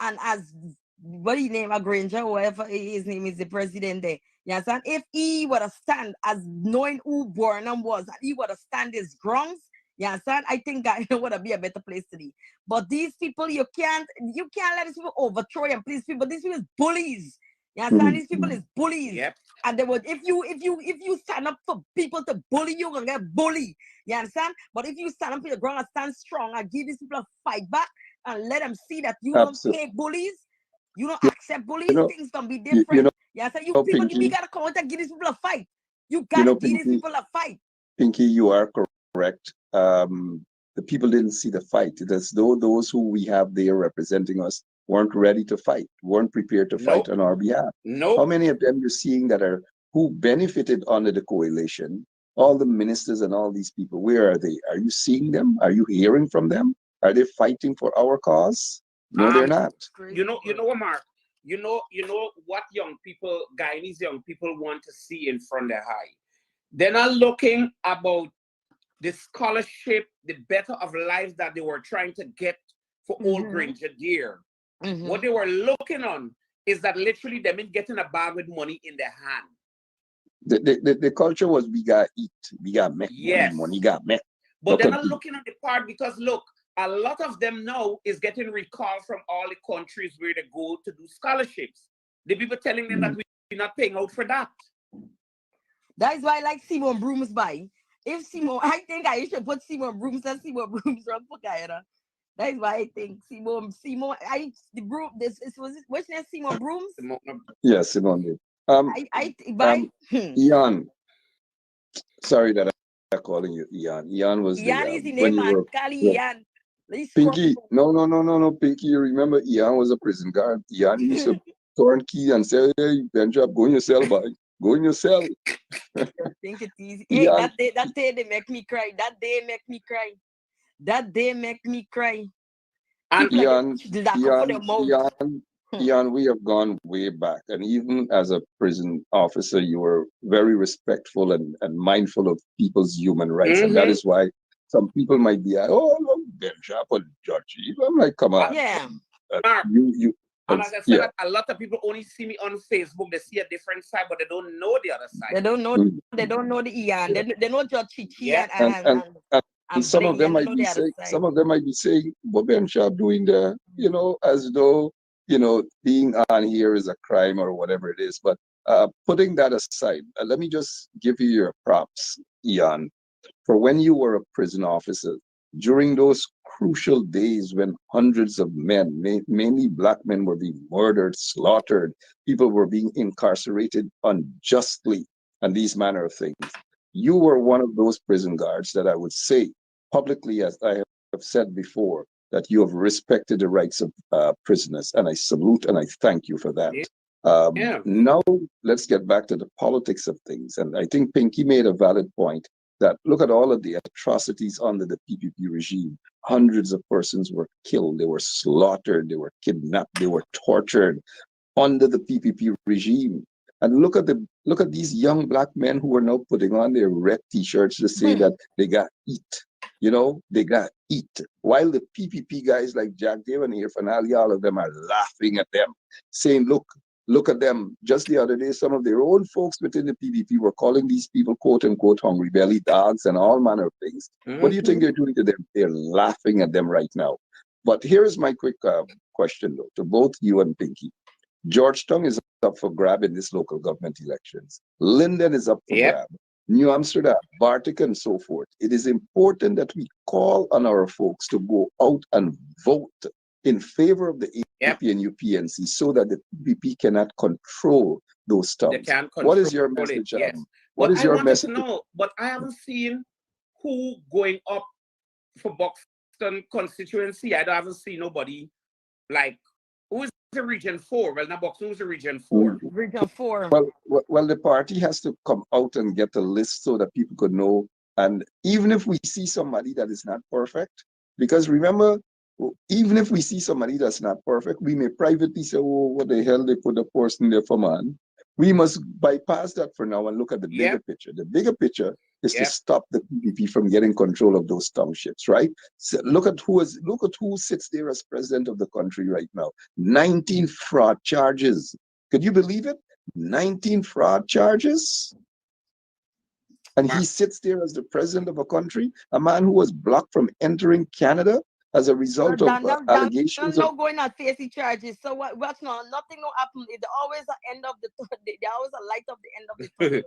[SPEAKER 1] and as what his name, a Granger, whatever his name is, the president there, yes, and if he were to stand as knowing who Burnham was, and he were to stand his grounds, yes, and I think that it would be a better place to be. But these people, you can't let these people overthrow them. These people bullies. You understand? These people is bullies.
[SPEAKER 2] Yep.
[SPEAKER 1] And they would, if you stand up for people to bully you, you're gonna get bullied. You understand? But if you stand up for your ground and stand strong and give these people a fight back and let them see that you don't
[SPEAKER 4] Absolutely.
[SPEAKER 1] take bullies, you don't
[SPEAKER 4] You
[SPEAKER 1] accept bullies,
[SPEAKER 4] know,
[SPEAKER 1] things gonna be
[SPEAKER 4] you
[SPEAKER 1] different.
[SPEAKER 4] know,
[SPEAKER 1] You understand? You people, we
[SPEAKER 4] Pinky,
[SPEAKER 1] gotta come out and give these people a fight. You gotta give these
[SPEAKER 4] Pinky,
[SPEAKER 1] people a fight.
[SPEAKER 4] Pinky, you are correct. The people didn't see the fight. It is though those who we have there representing us weren't ready to fight, weren't prepared to fight
[SPEAKER 2] Nope.
[SPEAKER 4] on our behalf. How
[SPEAKER 2] Nope.
[SPEAKER 4] many of them you're seeing that are who benefited under the coalition? All the ministers and all these people, where are they? Are you seeing them? Are you hearing from them? Are they fighting for our cause? No, they're not.
[SPEAKER 2] You know what, Mark? You know what young people, Guyanese young people want to see in front of their eye. They're not looking about the scholarship, the better of life that they were trying to get for old Granger Deer. What they were looking on is that literally them in getting a bag with money in their hand.
[SPEAKER 4] The culture was we got eat, we got met,
[SPEAKER 2] Yes.
[SPEAKER 4] money got met.
[SPEAKER 2] But they're not looking at the part because look, a lot of them now is getting recalled from all the countries where they go to do scholarships. The people telling them that we're not paying out for that.
[SPEAKER 1] That is why I like Simon Brooms by. If Simon, I think I should put Simon Brooms and Simon Brooms from Pukaira. That is why I think Simon, the broom, what's name, Simon Brooms?
[SPEAKER 4] Yes, Simon. Ian, sorry that I'm calling you Ian. Ian was
[SPEAKER 1] Ian is the
[SPEAKER 4] when
[SPEAKER 1] name,
[SPEAKER 4] you
[SPEAKER 1] man.
[SPEAKER 4] were
[SPEAKER 1] Ian.
[SPEAKER 4] Pinky. No, Pinky. You remember Ian was a prison guard. Ian used to turn key and say, "Hey, Benja, go in your cell, boy. Go in your cell."
[SPEAKER 1] I think it is. Hey,
[SPEAKER 4] Ian,
[SPEAKER 1] that day they make me cry. That day make me cry. That day make me cry.
[SPEAKER 2] And
[SPEAKER 4] Ian, we have gone way back. And even as a prison officer, you were very respectful and mindful of people's human rights. And that is why some people might be like, oh, look, Ben Sharp or Judge. I'm like, come on.
[SPEAKER 1] Yeah.
[SPEAKER 2] And as I said, a lot of people only see me on Facebook. They see a different side, but they don't know the other side.
[SPEAKER 1] They don't know. They don't know the Ian. They know Judge Chichi
[SPEAKER 4] and some of them might be saying, what Ben Sharp doing there? As though being on here is a crime or whatever it is. But putting that aside, let me just give you your props, Ian, for when you were a prison officer during those crucial days when hundreds of men, mainly black men, were being murdered, slaughtered, people were being incarcerated unjustly, and these manner of things. You were one of those prison guards that I would say publicly, as I have said before, that you have respected the rights of prisoners, and I salute and I thank you for that. Now, let's get back to the politics of things. And I think Pinky made a valid point that look at all of the atrocities under the PPP regime. Hundreds of persons were killed, they were slaughtered, they were kidnapped, they were tortured under the PPP regime. And look at these young black men who are now putting on their red t-shirts to say that they got eat. They got eat. While the PPP guys like Jack David here, Fanali, all of them are laughing at them, saying, look at them. Just the other day, some of their own folks within the PPP were calling these people, quote unquote, hungry belly dogs and all manner of things. What do you think they're doing to them? They're laughing at them right now. But here is my quick question, though, to both you and Pinky. Georgetown is up for grab in this local government elections. Linden is up for grab. New Amsterdam, Bartik, and so forth. It is important that we call on our folks to go out and vote in favor of the AP and UPNC so that the PPP cannot control those terms. What is your message? What is your message?
[SPEAKER 2] But I haven't seen who going up for Buxton constituency. I haven't seen nobody like who is the region 4. Well, now Buxton is the region 4.
[SPEAKER 1] Region 4.
[SPEAKER 4] Well, the party has to come out and get a list so that people could know. And even if we see somebody that is not perfect, because remember, even if we see somebody that's not perfect, we may privately say, oh, what the hell they put a person there for, man. We must bypass that for now and look at the bigger picture. The bigger picture is to stop the PPP from getting control of those townships, right? So look at who sits there as president of the country right now. 19 fraud charges. Could you believe it? 19 fraud charges. And he sits there as the president of a country, a man who was blocked from entering Canada, as a result of allegations of.
[SPEAKER 1] no going on facing charges. So what's not nothing no happen. It's always the end of the there always a light of the end of the tunnel.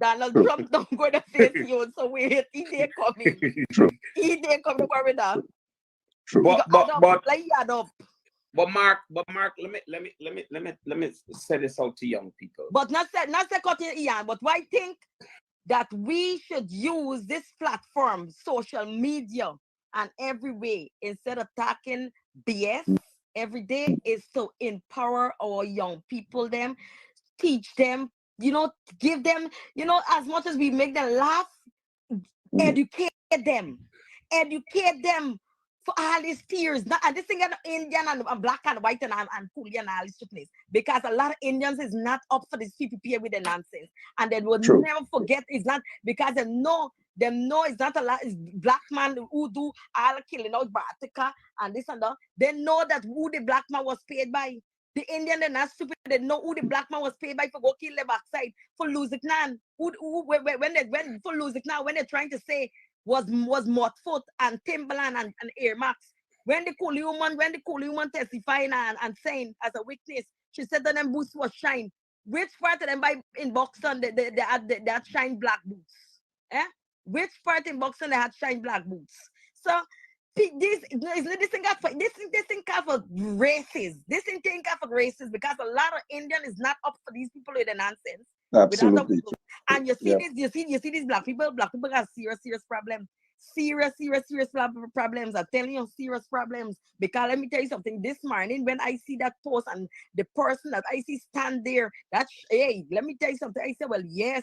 [SPEAKER 1] Donald
[SPEAKER 4] True.
[SPEAKER 1] Trump don't go to face you, so wait, he they coming.
[SPEAKER 4] True.
[SPEAKER 1] He they come to worry now.
[SPEAKER 4] True.
[SPEAKER 1] He got add up.
[SPEAKER 2] But Mark, let me say this out to young people.
[SPEAKER 1] But not say cutting Ian, but why think that we should use this platform, social media, and every way instead of talking BS every day is to empower our young people, them, teach them, give them, as much as we make them laugh, educate them for all these tears. And this thing, Indian and black and white and Coolie and all this stupidness. Because a lot of Indians is not up for this PPP with the nonsense. And they will never forget it's not because they know it's not a lot. It's black man who do all killing out Batika and this and that. They know that who the black man was paid by. The Indian, they're not stupid. They know who the black man was paid by for go kill the backside for losing nan. When for losing now, when they're trying to say was Motfoot and Timberland and Air Max. When the cool woman testifying and saying as a witness, she said that them boots was shine. Which part of them by in Boxton they had shine black boots? Which part in Boxton they had shine black boots? So this thing got for races. This thing got for races because a lot of Indian is not up for these people with the nonsense.
[SPEAKER 4] Absolutely.
[SPEAKER 1] And you see this, you see these black people got serious problems. Serious problems. I'm telling you, serious problems. Because let me tell you something. This morning, when I see that post and the person that I see stand there, hey, let me tell you something. I said, well, yes,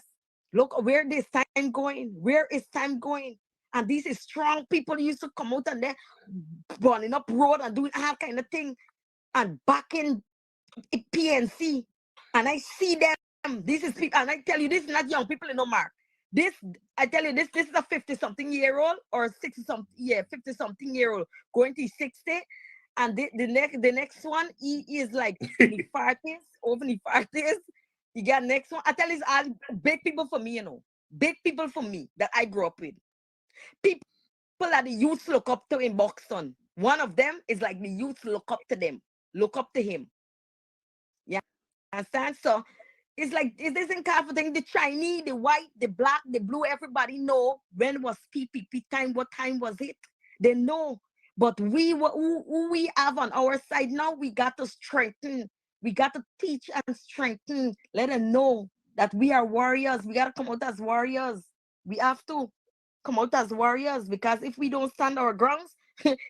[SPEAKER 1] look where this time going. Where is time going? And these is strong people used to come out and they're burning up road and doing all kind of thing and backing PNC. And I see them. This is people, and I tell you, this is not young people in no mark. This, I tell you, this is a 50-something year old or 50-something year old going to 60. And the next one, he is like in the 40s, over the 40s. You got next one. I tell you, it's all big people for me, Big people for me that I grew up with. People that the youth look up to in Boston. One of them is like the youth look up to them, look up to him. Yeah, understand? So it's like, is this in kind of thing? The Chinese, the white, the black, the blue, everybody know when was PPP time, what time was it? They know. But who we have on our side now, we got to strengthen. We got to teach and strengthen. Let them know that we are warriors. We got to come out as warriors. We have to come out as warriors because if we don't stand our grounds,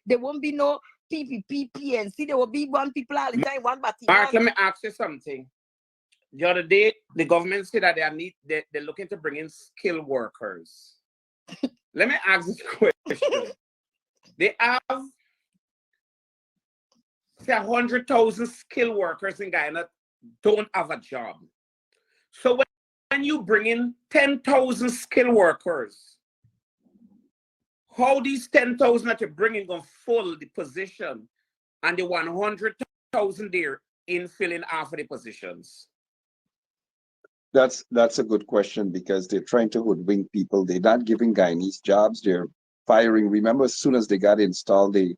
[SPEAKER 1] there won't be no PPP, PNC. There will be one people all the time, one battalion.
[SPEAKER 2] Mark, let me ask you something. The other day, the government said that they're looking to bring in skilled workers. Let me ask this question. They have, say, 100,000 skilled workers in Guyana don't have a job. So when you bring in 10,000 skilled workers, how these 10,000 that you're bringing going to fill the position and the 100,000 there in filling half of the positions?
[SPEAKER 4] That's a good question because they're trying to hoodwink people. They're not giving Guyanese jobs. They're firing. Remember, as soon as they got installed, they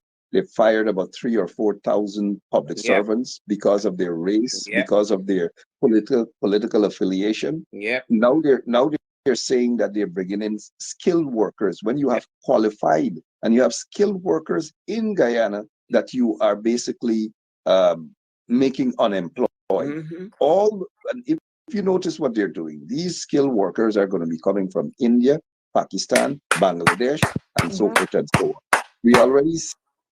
[SPEAKER 4] fired about 3,000 or 4,000 public servants because of their race, because of their political affiliation. Now they're saying that they're bringing in skilled workers. When you have qualified and you have skilled workers in Guyana that you are basically making unemployed. If you notice what they're doing, these skilled workers are going to be coming from India, Pakistan, Bangladesh, and so forth and so on. We already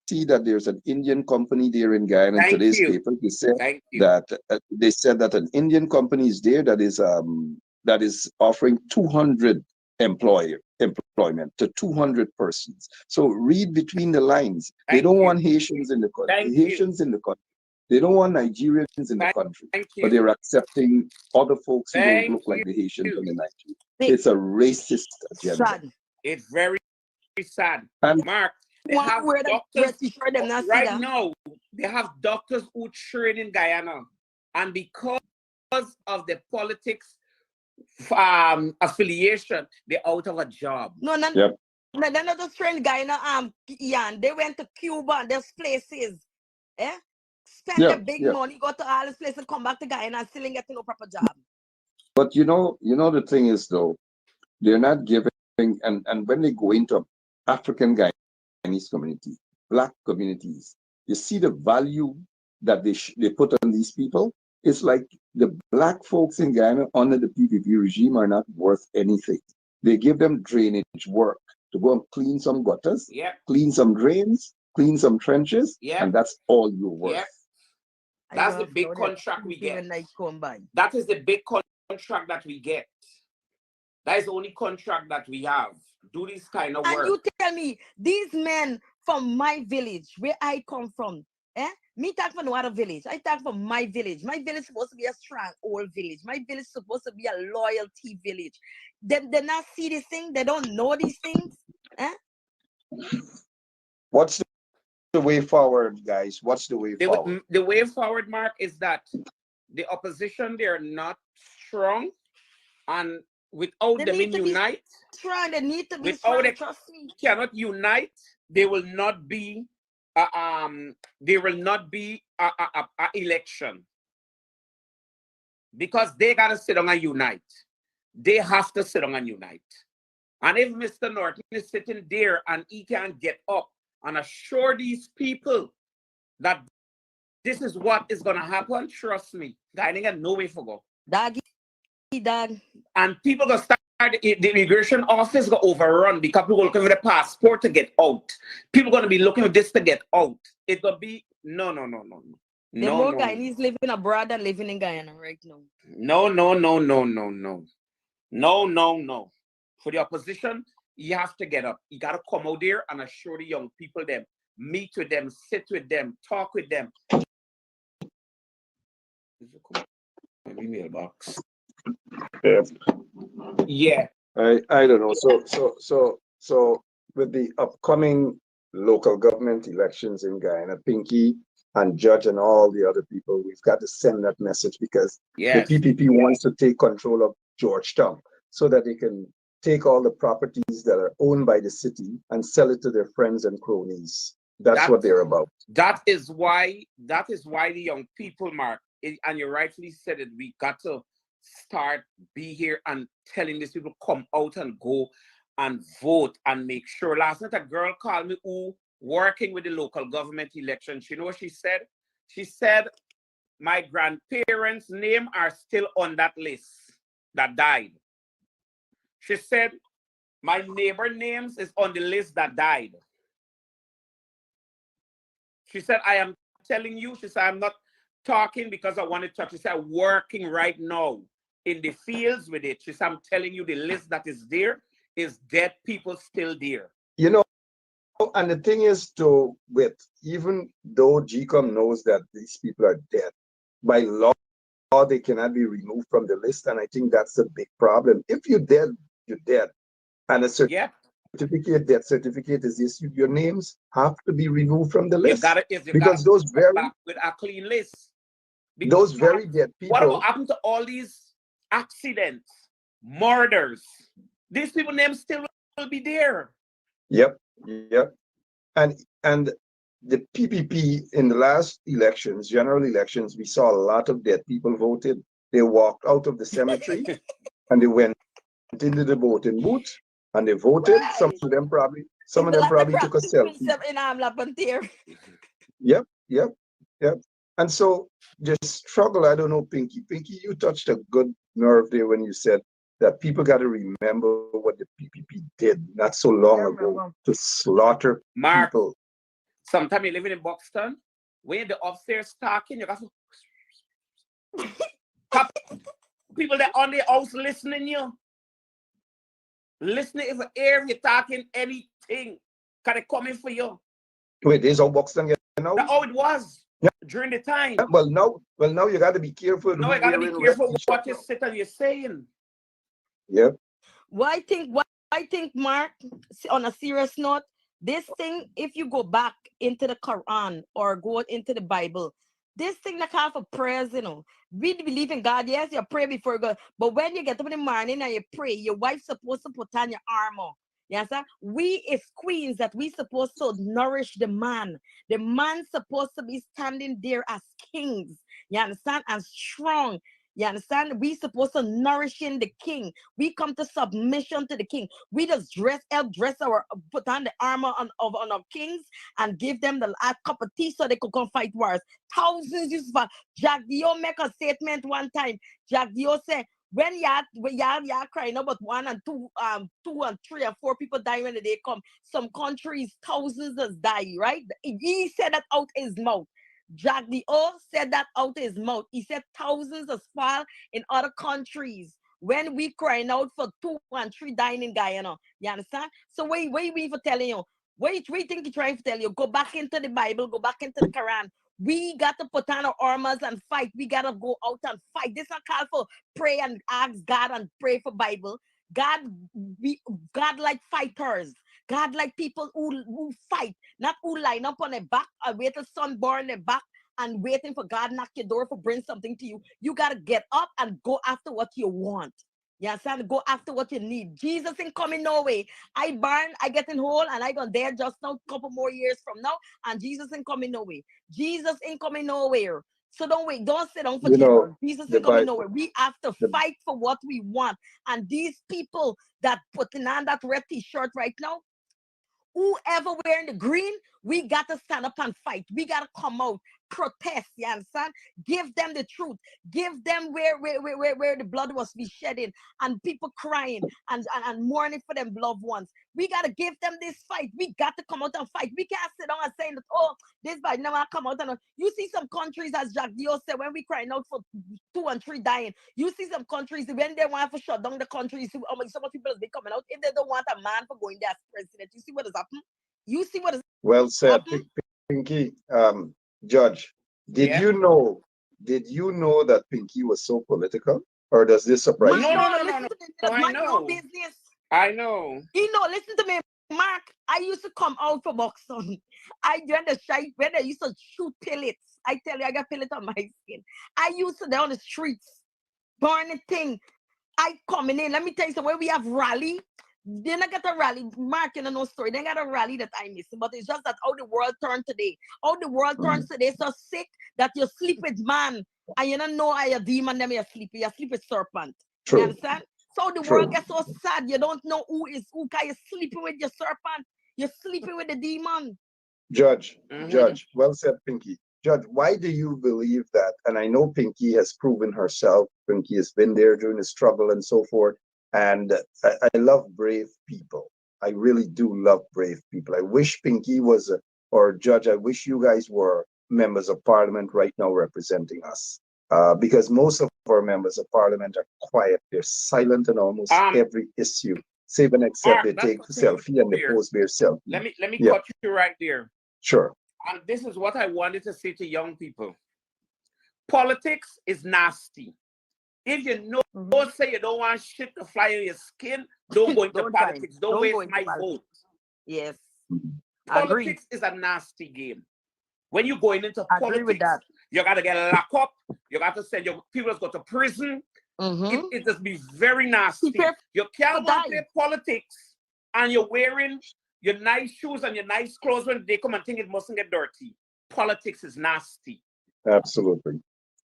[SPEAKER 4] see that there's an Indian company there in Guyana. In today's paper, they said that an Indian company is there that is offering 200 employment to 200 persons. So read between the lines. They don't want Haitians in the country. They don't want Nigerians in the country, but they're accepting other folks who don't look like the Haitians in the Nigerians. It's a racist agenda.
[SPEAKER 1] Sad.
[SPEAKER 2] It's very sad.
[SPEAKER 4] And
[SPEAKER 2] Mark, they have doctors right now. They have doctors who train in Guyana, and because of the politics affiliation, they're out of a job.
[SPEAKER 1] No, they're not just trained guy, no, Ian. They went to Cuba and there's places. Eh? Spend the
[SPEAKER 4] Yeah,
[SPEAKER 1] big
[SPEAKER 4] yeah.
[SPEAKER 1] money, go to all these places, come back to Guyana and still ain't getting no proper job.
[SPEAKER 4] But the thing is though, they're not giving, and when they go into African Guyanese community, black communities, you see the value that they put on these people. It's like the black folks in Guyana under the PPP regime are not worth anything. They give them drainage work to go and clean some gutters,
[SPEAKER 2] Yep,
[SPEAKER 4] clean some drains, clean some trenches,
[SPEAKER 2] yep,
[SPEAKER 4] and that's all you're worth.
[SPEAKER 2] yep.
[SPEAKER 1] I
[SPEAKER 2] That's
[SPEAKER 1] go
[SPEAKER 2] the
[SPEAKER 1] and
[SPEAKER 2] big
[SPEAKER 1] flood it.
[SPEAKER 2] contract we get.
[SPEAKER 1] When night come by.
[SPEAKER 2] That is the big contract that we get. That is the only contract that we have. Do this kind of
[SPEAKER 1] And
[SPEAKER 2] work.
[SPEAKER 1] you tell me, these men from my village, where I come from, me talk from no other village. I talk from my village. My village supposed to be a strong old village. My village supposed to be a loyalty village. They not see this thing. They don't know these things. Eh?
[SPEAKER 4] What's the way forward, guys? What's the way forward?
[SPEAKER 2] The way forward, Mark, is that the opposition, they're not strong, and without
[SPEAKER 1] They
[SPEAKER 2] them
[SPEAKER 1] need
[SPEAKER 2] in
[SPEAKER 1] to be
[SPEAKER 2] unite,
[SPEAKER 1] strong. They need to be
[SPEAKER 2] without
[SPEAKER 1] strong.
[SPEAKER 2] they
[SPEAKER 1] Trust me.
[SPEAKER 2] cannot unite, they will not be there will not be a election, because they gotta sit down and unite. They have to sit down and unite. And if Mr. Norton is sitting there and he can get up and assure these people that this is what is gonna happen, trust me, guy ain't got no way for go.
[SPEAKER 1] Doggy, dog.
[SPEAKER 2] And people gonna start the immigration office go overrun because people looking for the passport to get out. People gonna be looking for this to get out. It gonna be no.
[SPEAKER 1] The more Guyanese living abroad than living in Guyana right now.
[SPEAKER 2] No. For the opposition, you have to get up. You gotta come out there and assure the young people them, meet with them, sit with them, talk with them. My mailbox. Yeah.
[SPEAKER 4] I don't know. So with the upcoming local government elections in Guyana, Pinky and Judge and all the other people, we've got to send that message because
[SPEAKER 2] Yes.
[SPEAKER 4] the PPP wants to take control of Georgetown so that they can take all the properties that are owned by the city and sell it to their friends and cronies. That's what they're about.
[SPEAKER 2] That is why the young people, Mark, and you rightfully said it, we got to start be here and telling these people come out and go and vote and make sure. Last night a girl called me who working with the local government elections. You know what she said? She said, my grandparents' name are still on that list that died. She said, my neighbor names is on the list that died. She said, I am telling you, she said, I'm not talking because I want to talk. She said, working right now in the fields with it. She said, I'm telling you, the list that is there is dead people still there.
[SPEAKER 4] You know, and the thing is, even though GCOM knows that these people are dead, by law, they cannot be removed from the list. And I think that's a big problem. If you're dead, you're dead. And a certificate, death certificate is issued, your names have to be removed from the list. Because those very
[SPEAKER 2] with a clean list.
[SPEAKER 4] Those very dead people.
[SPEAKER 2] What about happened to all these accidents, murders? These people names still will be there.
[SPEAKER 4] Yep. And the PPP in the last elections, general elections, we saw a lot of dead people voted. They walked out of the cemetery and they went into the voting booth and they voted.
[SPEAKER 1] Right.
[SPEAKER 4] Some of them probably took a selfie. Yep. And so the struggle, I don't know, Pinky, you touched a good nerve there when you said that people got to remember what the PPP did not so long ago to slaughter
[SPEAKER 2] Mark,
[SPEAKER 4] people.
[SPEAKER 2] Sometimes you're living in Buxton, when the upstairs talking, you got to people that on the house listening you. Listening if air you're talking anything. Can it come in for you?
[SPEAKER 4] Wait, there's all Buxton now?
[SPEAKER 2] That's how it was during the time.
[SPEAKER 4] Yeah, well now you gotta be careful.
[SPEAKER 2] No, you gotta be careful what you sit and you're saying.
[SPEAKER 4] Yeah.
[SPEAKER 1] Why think, Mark, on a serious note, this thing, if you go back into the Quran or go into the Bible, this thing that kind of prayers, we believe in God. Yes, you pray before God, but when you get up in the morning and you pray, your wife's supposed to put on your armor. Yes, sir. We is queens that we supposed to nourish the man. The man supposed to be standing there as kings. You understand? And strong. You understand? We supposed to nourishing the king. We come to submission to the king. We just help dress our, put on the armor on our kings and give them the last cup of tea so they could come fight wars. Thousands used to. Jack Dio make a statement one time. Jack Dio said, when y'all crying about one and two and three and four people die when the day come. Some countries thousands has die, right? He said that out his mouth. Jack the O said that out his mouth. He said thousands has fall in other countries when we crying out for two and three dying in Guyana. You understand? So wait we for telling you. Wait, we think he trying to tell you. Go back into the Bible, go back into the Quran. We got to put on our armors and fight. We gotta go out and fight. This is a call for pray and ask God and pray for Bible. God, God like fighters. God like people who fight, not who line up on their back or wait till sun burn their back and waiting for God knock your door for bring something to you. You gotta get up and go after what you want. You understand? Go after what you need. Jesus ain't coming no way. I burn, I get in hole, and I gonna there just now, couple more years from now, and Jesus ain't coming no way. Jesus ain't coming nowhere. So don't wait, don't sit down for
[SPEAKER 4] You know,
[SPEAKER 1] Jesus. Jesus
[SPEAKER 4] the
[SPEAKER 1] ain't coming
[SPEAKER 4] Bible,
[SPEAKER 1] nowhere. We have to
[SPEAKER 4] the,
[SPEAKER 1] fight for what we want. And these people that putting on that red t-shirt right now, whoever wearing the green, we got to stand up and fight. We got to come out, protest. You understand? Give them the truth. Give them where the blood was be shedding and people crying and mourning for them loved ones. We got to give them this fight. We got to come out and fight. We can't sit down and say that, oh, this by now I come out and you see some countries, as Jack Dio said, when we crying out for two and three dying, you see some countries when they want to shut down the countries. Some people has been coming out if they don't want a man for going there as president. You see what has happened? You see what has
[SPEAKER 4] well said,
[SPEAKER 1] happened?
[SPEAKER 4] Pinky. Judge, did
[SPEAKER 2] Yeah.
[SPEAKER 4] you know? Did you know that Pinky was so political, or does this surprise
[SPEAKER 1] Mark,
[SPEAKER 2] No,
[SPEAKER 4] you?
[SPEAKER 2] no,
[SPEAKER 1] no,
[SPEAKER 2] no, no,
[SPEAKER 1] listen
[SPEAKER 2] no.
[SPEAKER 1] to me.
[SPEAKER 2] No,
[SPEAKER 1] That's
[SPEAKER 2] I
[SPEAKER 1] mind your own
[SPEAKER 2] know.
[SPEAKER 1] business.
[SPEAKER 2] I know.
[SPEAKER 1] You know, listen to me, Mark. I used to come out for boxing. When they used to shoot pellets. I tell you, I got pellets on my skin. I used to down the streets, burning thing. I coming in. Let me tell you something. Where we have rally, then I got a rally. Mark, you know, no story. They got a rally that I missed, but it's just that how the world turned today. How the world
[SPEAKER 4] Mm,
[SPEAKER 1] turns today so sick that you sleep with man and you don't know how you demon them. You sleep. You sleep with serpent. You
[SPEAKER 4] true,
[SPEAKER 1] understand? So the world
[SPEAKER 4] true.
[SPEAKER 1] gets so sad. You don't know who is who. Cause you're sleeping with your serpent. You're sleeping with the demon.
[SPEAKER 4] Judge,
[SPEAKER 2] Mm-hmm.
[SPEAKER 4] Judge, well said, Pinky. Judge, why do you believe that? And I know Pinky has proven herself. Pinky has been there during the struggle and so forth. And I love brave people. I really do love brave people. I wish Pinky was, or Judge, I wish you guys were members of parliament right now representing us. Because most of our members of parliament are quiet. They're silent on almost
[SPEAKER 2] Um,
[SPEAKER 4] every issue, save and except
[SPEAKER 2] Mark,
[SPEAKER 4] they
[SPEAKER 2] that's
[SPEAKER 4] take
[SPEAKER 2] the thing
[SPEAKER 4] selfie and they
[SPEAKER 2] here.
[SPEAKER 4] post their selfie.
[SPEAKER 2] Let me
[SPEAKER 4] Yeah,
[SPEAKER 2] cut you right there.
[SPEAKER 4] sure.
[SPEAKER 2] And this is what I wanted to say to young people. Politics is nasty. If you know,
[SPEAKER 1] Mhm.
[SPEAKER 2] say you don't want shit to fly on your skin, don't go into
[SPEAKER 1] Don't join.
[SPEAKER 2] politics. Don't
[SPEAKER 1] Don't go
[SPEAKER 2] waste
[SPEAKER 1] into
[SPEAKER 2] my vote.
[SPEAKER 1] politics. Yes,
[SPEAKER 4] Mhm.
[SPEAKER 1] agree.
[SPEAKER 2] Politics is a nasty game. When you're going into
[SPEAKER 1] Agree with
[SPEAKER 2] politics,
[SPEAKER 1] that.
[SPEAKER 2] you gotta get locked up. You got to send your people to go to prison. It,
[SPEAKER 1] Mm-hmm.
[SPEAKER 2] it just be very nasty.
[SPEAKER 1] Prepare
[SPEAKER 2] You
[SPEAKER 1] for
[SPEAKER 2] can't go and
[SPEAKER 1] die.
[SPEAKER 2] play politics and you're wearing your nice shoes and your nice clothes when they come and think it mustn't get dirty. Politics is nasty.
[SPEAKER 4] Absolutely.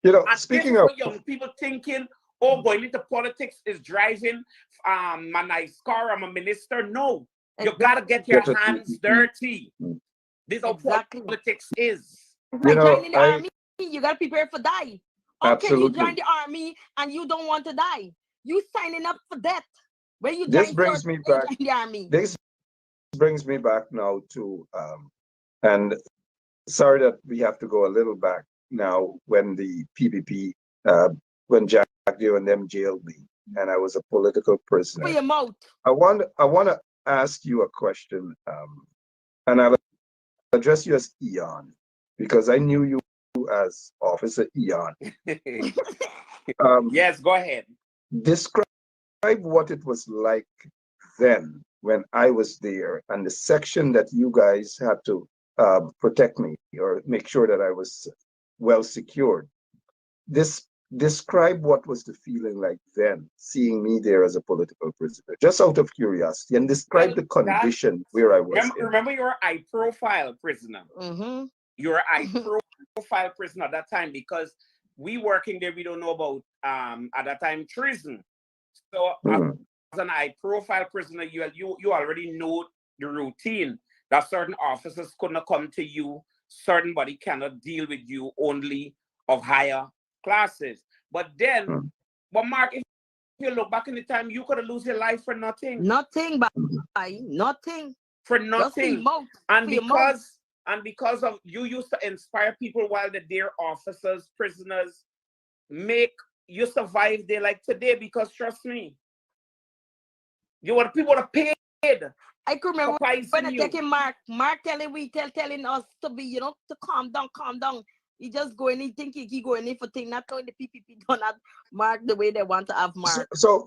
[SPEAKER 4] You know,
[SPEAKER 2] And this
[SPEAKER 4] speaking
[SPEAKER 2] is
[SPEAKER 4] of,
[SPEAKER 2] what young people thinking, oh, going into politics is driving my nice car, I'm a minister. No, you gotta
[SPEAKER 1] Exactly.
[SPEAKER 2] get your
[SPEAKER 4] get it,
[SPEAKER 2] hands dirty.
[SPEAKER 4] mm,
[SPEAKER 2] This is how
[SPEAKER 1] Exactly.
[SPEAKER 2] politics is.
[SPEAKER 4] you
[SPEAKER 1] Like
[SPEAKER 4] know,
[SPEAKER 1] joining the
[SPEAKER 4] I
[SPEAKER 1] army, you gotta prepare for die. How can you
[SPEAKER 4] absolutely.
[SPEAKER 1] join the army and you don't want to die? You signing up for death. When you
[SPEAKER 4] This
[SPEAKER 1] join
[SPEAKER 4] brings
[SPEAKER 1] church,
[SPEAKER 4] me
[SPEAKER 1] you
[SPEAKER 4] back.
[SPEAKER 1] join the army.
[SPEAKER 4] This brings me back now to, and sorry that we have to go a little back now when the PPP, uh, when Jack Dio and them jailed me, and I was a political
[SPEAKER 1] For
[SPEAKER 4] prisoner.
[SPEAKER 1] your mouth.
[SPEAKER 4] I want to ask you a question, and I'll address you as Eon because I knew you as Officer Eon. Um,
[SPEAKER 2] Yes, go ahead.
[SPEAKER 4] describe what it was like then when I was there and the section that you guys had to protect me or make sure that I was well secured. This describe what was the feeling like then, seeing me there as a political prisoner, just out of curiosity, and describe
[SPEAKER 2] Well,
[SPEAKER 4] the
[SPEAKER 2] that
[SPEAKER 4] condition where I was in.
[SPEAKER 2] remember you're a high profile prisoner.
[SPEAKER 1] Mm-hmm.
[SPEAKER 2] You're a high profile prisoner at that time because we working there, we don't know about at that time treason. So as
[SPEAKER 4] Mm.
[SPEAKER 2] an high profile prisoner, you already know the routine that certain officers couldn't come to you, certain body cannot deal with you only of higher classes. But then,
[SPEAKER 4] Mm.
[SPEAKER 2] but Mark, if you look back in the time, you could have lose your life for nothing.
[SPEAKER 1] Nothing, but
[SPEAKER 4] Mm.
[SPEAKER 1] nothing.
[SPEAKER 2] For
[SPEAKER 1] Just for your
[SPEAKER 2] nothing.
[SPEAKER 1] mouth.
[SPEAKER 2] And
[SPEAKER 1] For your mouth.
[SPEAKER 2] because of you used to inspire people while the dear officers, prisoners make you survive there like today, because trust me, you want people to pay
[SPEAKER 1] I could
[SPEAKER 2] for
[SPEAKER 1] remember when
[SPEAKER 2] poison
[SPEAKER 1] I
[SPEAKER 2] you.
[SPEAKER 1] taking Mark telling us to be, to calm down, calm down. He just going, he think he going in for thing, not knowing the PPP do not Mark the way they want to have
[SPEAKER 4] So,
[SPEAKER 1] Mark.
[SPEAKER 4] so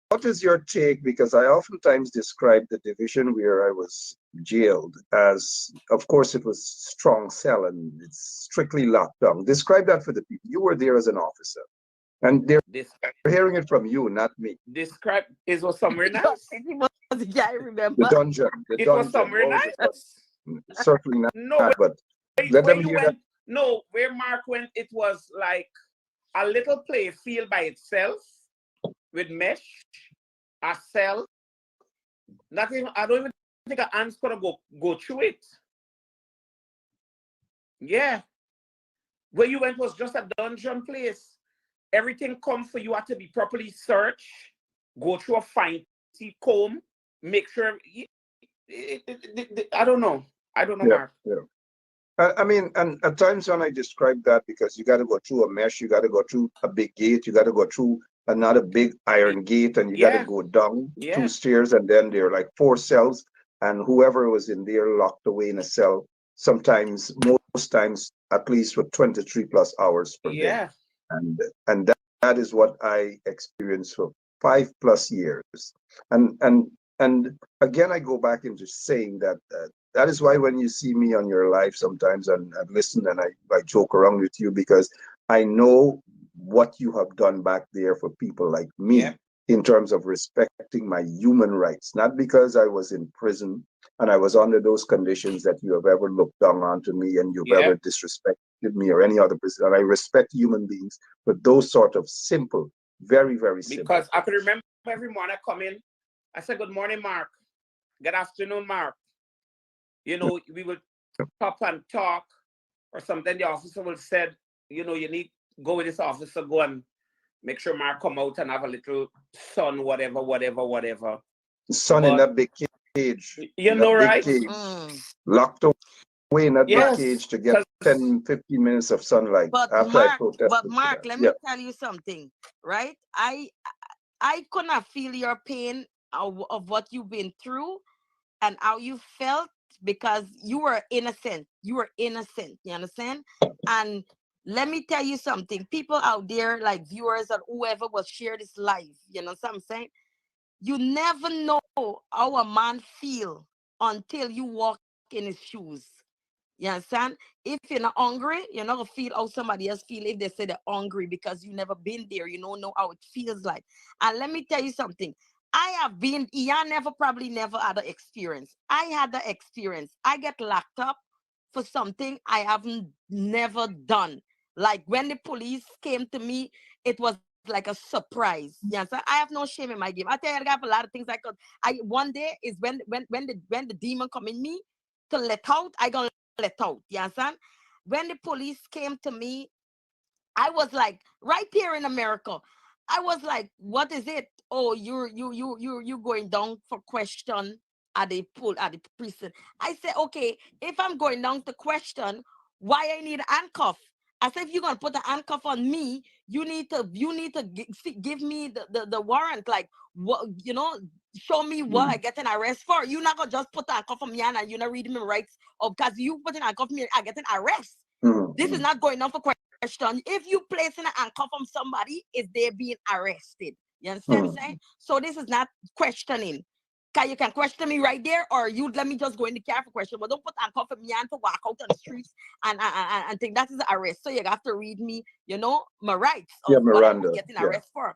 [SPEAKER 4] what is your take? Because I oftentimes describe the division where I was jailed as, of course, it was strong cell and it's strictly locked down. Describe that for the people. You were there as an officer, and they're
[SPEAKER 2] This
[SPEAKER 4] hearing it from you, not me.
[SPEAKER 2] describe it was somewhere nice.
[SPEAKER 1] It was, I
[SPEAKER 4] The
[SPEAKER 1] remember.
[SPEAKER 4] dungeon, the
[SPEAKER 2] It was
[SPEAKER 4] dungeon.
[SPEAKER 2] somewhere
[SPEAKER 4] What was it called?
[SPEAKER 2] nice.
[SPEAKER 4] Certainly
[SPEAKER 2] No,
[SPEAKER 4] not. But let
[SPEAKER 2] where
[SPEAKER 4] them
[SPEAKER 2] you
[SPEAKER 4] hear that.
[SPEAKER 2] went, no, where Mark went, it was like a little play field by itself with mesh, a cell. Not even I don't even think an ant's gonna go through it. Yeah. Where you went was just a dungeon place. Everything come for you had to be properly searched, go through a fine teeth comb, make sure. I don't know. I don't know,
[SPEAKER 4] Yeah,
[SPEAKER 2] Mark.
[SPEAKER 4] yeah. I mean, and at times when I describe that, because you got to go through a mesh, you got to go through a big gate, you got to go through another big iron gate, and you got to
[SPEAKER 2] Yeah,
[SPEAKER 4] go down two
[SPEAKER 2] yeah,
[SPEAKER 4] stairs, and then there are like four cells, and whoever was in there locked away in a cell, sometimes, most times, at least for 23 plus hours per day.
[SPEAKER 2] yeah.
[SPEAKER 4] And that is what I experienced for 5 plus years. And again, I go back into saying that that is why when you see me on your live sometimes and listen and I joke around with you, because I know what you have done back there for people like
[SPEAKER 2] Yeah,
[SPEAKER 4] me in terms of respecting my human rights, not because I was in prison and I was under those conditions that you have ever looked down onto me and you've
[SPEAKER 2] yeah.
[SPEAKER 4] ever disrespected me or any other person. And I respect human beings, but those sort of simple, very, very simple
[SPEAKER 2] Because I could
[SPEAKER 4] things.
[SPEAKER 2] remember every morning I come in, I said, "Good morning, Mark. Good afternoon, Mark." We would pop and talk, or something. The officer will said, you need go with this officer, go and make sure Mark come out and have a little sun, whatever, whatever, whatever.
[SPEAKER 4] Son in
[SPEAKER 2] But
[SPEAKER 4] that big cage,
[SPEAKER 2] you
[SPEAKER 4] in
[SPEAKER 2] know,
[SPEAKER 4] that big
[SPEAKER 2] right?
[SPEAKER 4] cage,
[SPEAKER 1] Mm.
[SPEAKER 4] locked away in that big
[SPEAKER 2] Yes,
[SPEAKER 4] cage to get
[SPEAKER 2] because
[SPEAKER 4] 10, 15 minutes of sunlight
[SPEAKER 1] But
[SPEAKER 4] after I
[SPEAKER 1] Mark,
[SPEAKER 4] protested for
[SPEAKER 1] let
[SPEAKER 4] that.
[SPEAKER 1] me
[SPEAKER 4] Yeah.
[SPEAKER 1] tell you something, right? I could not feel your pain of what you've been through and how you felt because you were innocent. You were innocent. You understand? And let me tell you something. People out there, like viewers or whoever will share this live, you know what I'm saying? You never know how a man feel until you walk in his shoes. You understand? If you're not hungry, you're not gonna feel how somebody else feel if they say they're hungry because you never been there. You don't know how it feels like. And let me tell you something. I have been, yeah, never probably never had the experience. I had the experience. I get locked up for something I haven't never done. Like when the police came to me, it was like a surprise. Yeah, so I have no shame in my game. I tell you, I got a lot of things I could. I one day is when the demon come in me to let out, I gonna let out. You understand? When the police came to me, I was like, right here in America, I was like, what is it? Oh, you going down for question at the prison. I said, okay, if I'm going down to question, why I need a handcuff? I said, if you're gonna put a handcuff on me, you need to give me the warrant. Like what show me what I
[SPEAKER 4] Mm.
[SPEAKER 1] get an arrest for. You're not gonna just put a handcuff on me and you're not reading my rights of because you put an handcuff on me, I get an arrest.
[SPEAKER 4] Mm.
[SPEAKER 1] This is
[SPEAKER 4] Mm.
[SPEAKER 1] not going on for question. If you placing a handcuff on somebody, is they being arrested? You understand what I'm saying?
[SPEAKER 4] Mm.
[SPEAKER 1] So this is not questioning. Cause you can question me right there, or you let me just go in the car for question. But don't put handcuff me and to walk out on the streets and think that is arrest. So you have to read me, my rights
[SPEAKER 4] Yeah,
[SPEAKER 1] of what I'm
[SPEAKER 4] Miranda.
[SPEAKER 1] getting
[SPEAKER 4] Yeah.
[SPEAKER 1] arrested for.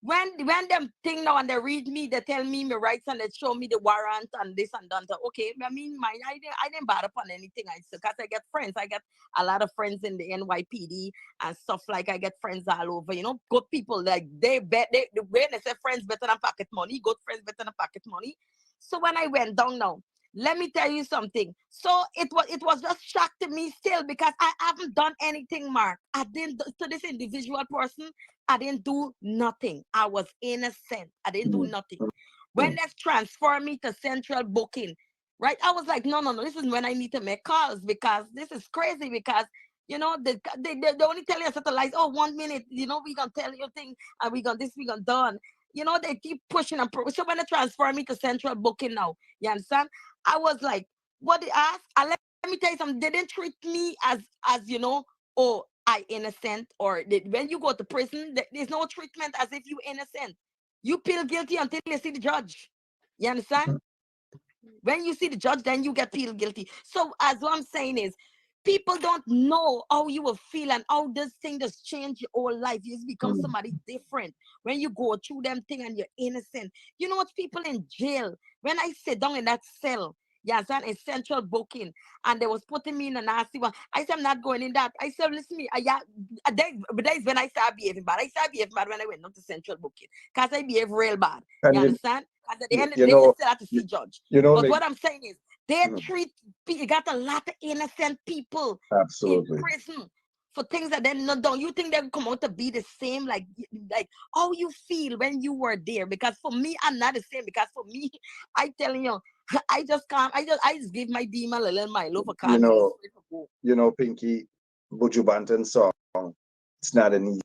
[SPEAKER 1] When them thing now and they read me, they tell me my rights and they show me the warrant and this and that. Okay, I mean, I didn't bad upon anything. Because I get friends. I get a lot of friends in the NYPD and stuff like. I get friends all over. Good people like they when they say friends better than pocket money, good friends better than pocket money. So when I went down now, let me tell you something. So it was just shock to me still because I haven't done anything, Mark. I didn't to this individual person. I didn't do nothing. I was innocent. I didn't do
[SPEAKER 4] Mm,
[SPEAKER 1] nothing.
[SPEAKER 4] mm,
[SPEAKER 1] When
[SPEAKER 4] mm.
[SPEAKER 1] they transfer me to central booking, right? I was like, no, no, no. This is when I need to make calls because this is crazy because they only tell you a certain lies. Oh, 1 minute, we gonna tell you thing and we gonna this, we gonna done. They keep pushing and so when they transfer me to central booking now, you understand? I was like, what they ask? And let me tell you something. They didn't treat me as oh, I innocent or when you go to prison, there's no treatment as if you innocent. You feel guilty until you see the judge. You understand? When you see the judge, then you get feel guilty. So as what I'm saying is, people don't know how you will feel and how this thing just change your whole life. You just become
[SPEAKER 4] Mm.
[SPEAKER 1] somebody different when you go through them thing and you're innocent. You know what? People in jail, when I sit down in that cell, yes, and essential booking, and they was putting me in a nasty one. I said, I'm not going in that. I said, listen to me, that is when I started behaving bad. I started behaving bad when I went up to central booking because I behave real bad.
[SPEAKER 4] And
[SPEAKER 1] You understand? Because at the end of
[SPEAKER 4] you
[SPEAKER 1] the day, you
[SPEAKER 4] know,
[SPEAKER 1] still have to
[SPEAKER 4] you,
[SPEAKER 1] see judge.
[SPEAKER 4] you know,
[SPEAKER 1] But
[SPEAKER 4] like,
[SPEAKER 1] what I'm saying is, they
[SPEAKER 4] mm,
[SPEAKER 1] treat you got a lot of innocent people in
[SPEAKER 4] absolutely.
[SPEAKER 1] prison for things that they not done. You think they'll come out to be the same, like how you feel when you were there? Because for me, I'm not the same. Because for me, I telling you, I just can't. I just give my demon a little Milo for
[SPEAKER 4] You
[SPEAKER 1] calm me
[SPEAKER 4] know,
[SPEAKER 1] straight for go.
[SPEAKER 4] Pinky, Buju Banton song, it's not an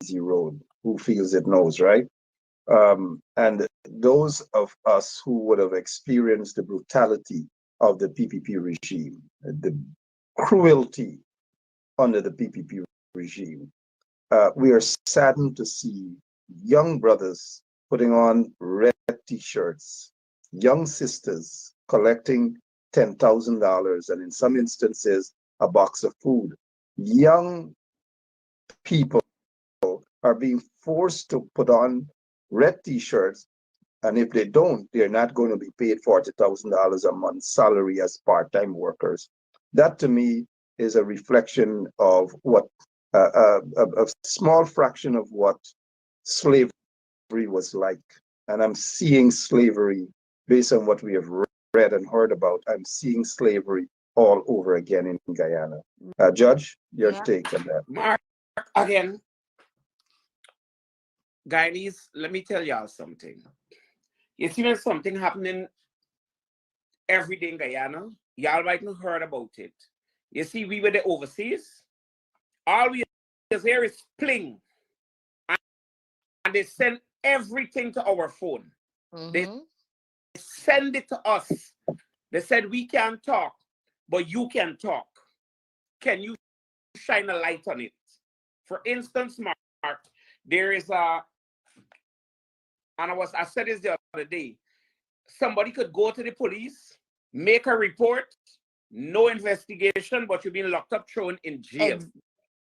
[SPEAKER 4] easy road. Who feels it knows, right? And those of us who would have experienced the brutality of the PPP regime, the cruelty under the PPP regime, we are saddened to see young brothers putting on red t-shirts, young sisters collecting $10,000 and in some instances a box of food. Young people are being forced to put on red t-shirts, and if they don't, they're not going to be paid $40,000 a month salary as part-time workers. That to me is a reflection of what a small fraction of what slavery was like. And I'm seeing slavery based on what we have read and heard about. I'm seeing slavery all over again in Guyana. Judge, your
[SPEAKER 1] Yeah.
[SPEAKER 4] take on that?
[SPEAKER 2] Mark, again, guys, let me tell y'all something. You see, when something happening every day in Guyana, y'all might not heard about it. You see, we were the overseas. All we hear is pling, and they send everything to our phone. They
[SPEAKER 1] Mm-hmm.
[SPEAKER 2] send it to us. They said we can't talk, but you can talk. Can you shine a light on it? For instance, Mark, there is and I said this the other day. Somebody could go to the police, make a report, no investigation, but you've been locked up, thrown in jail.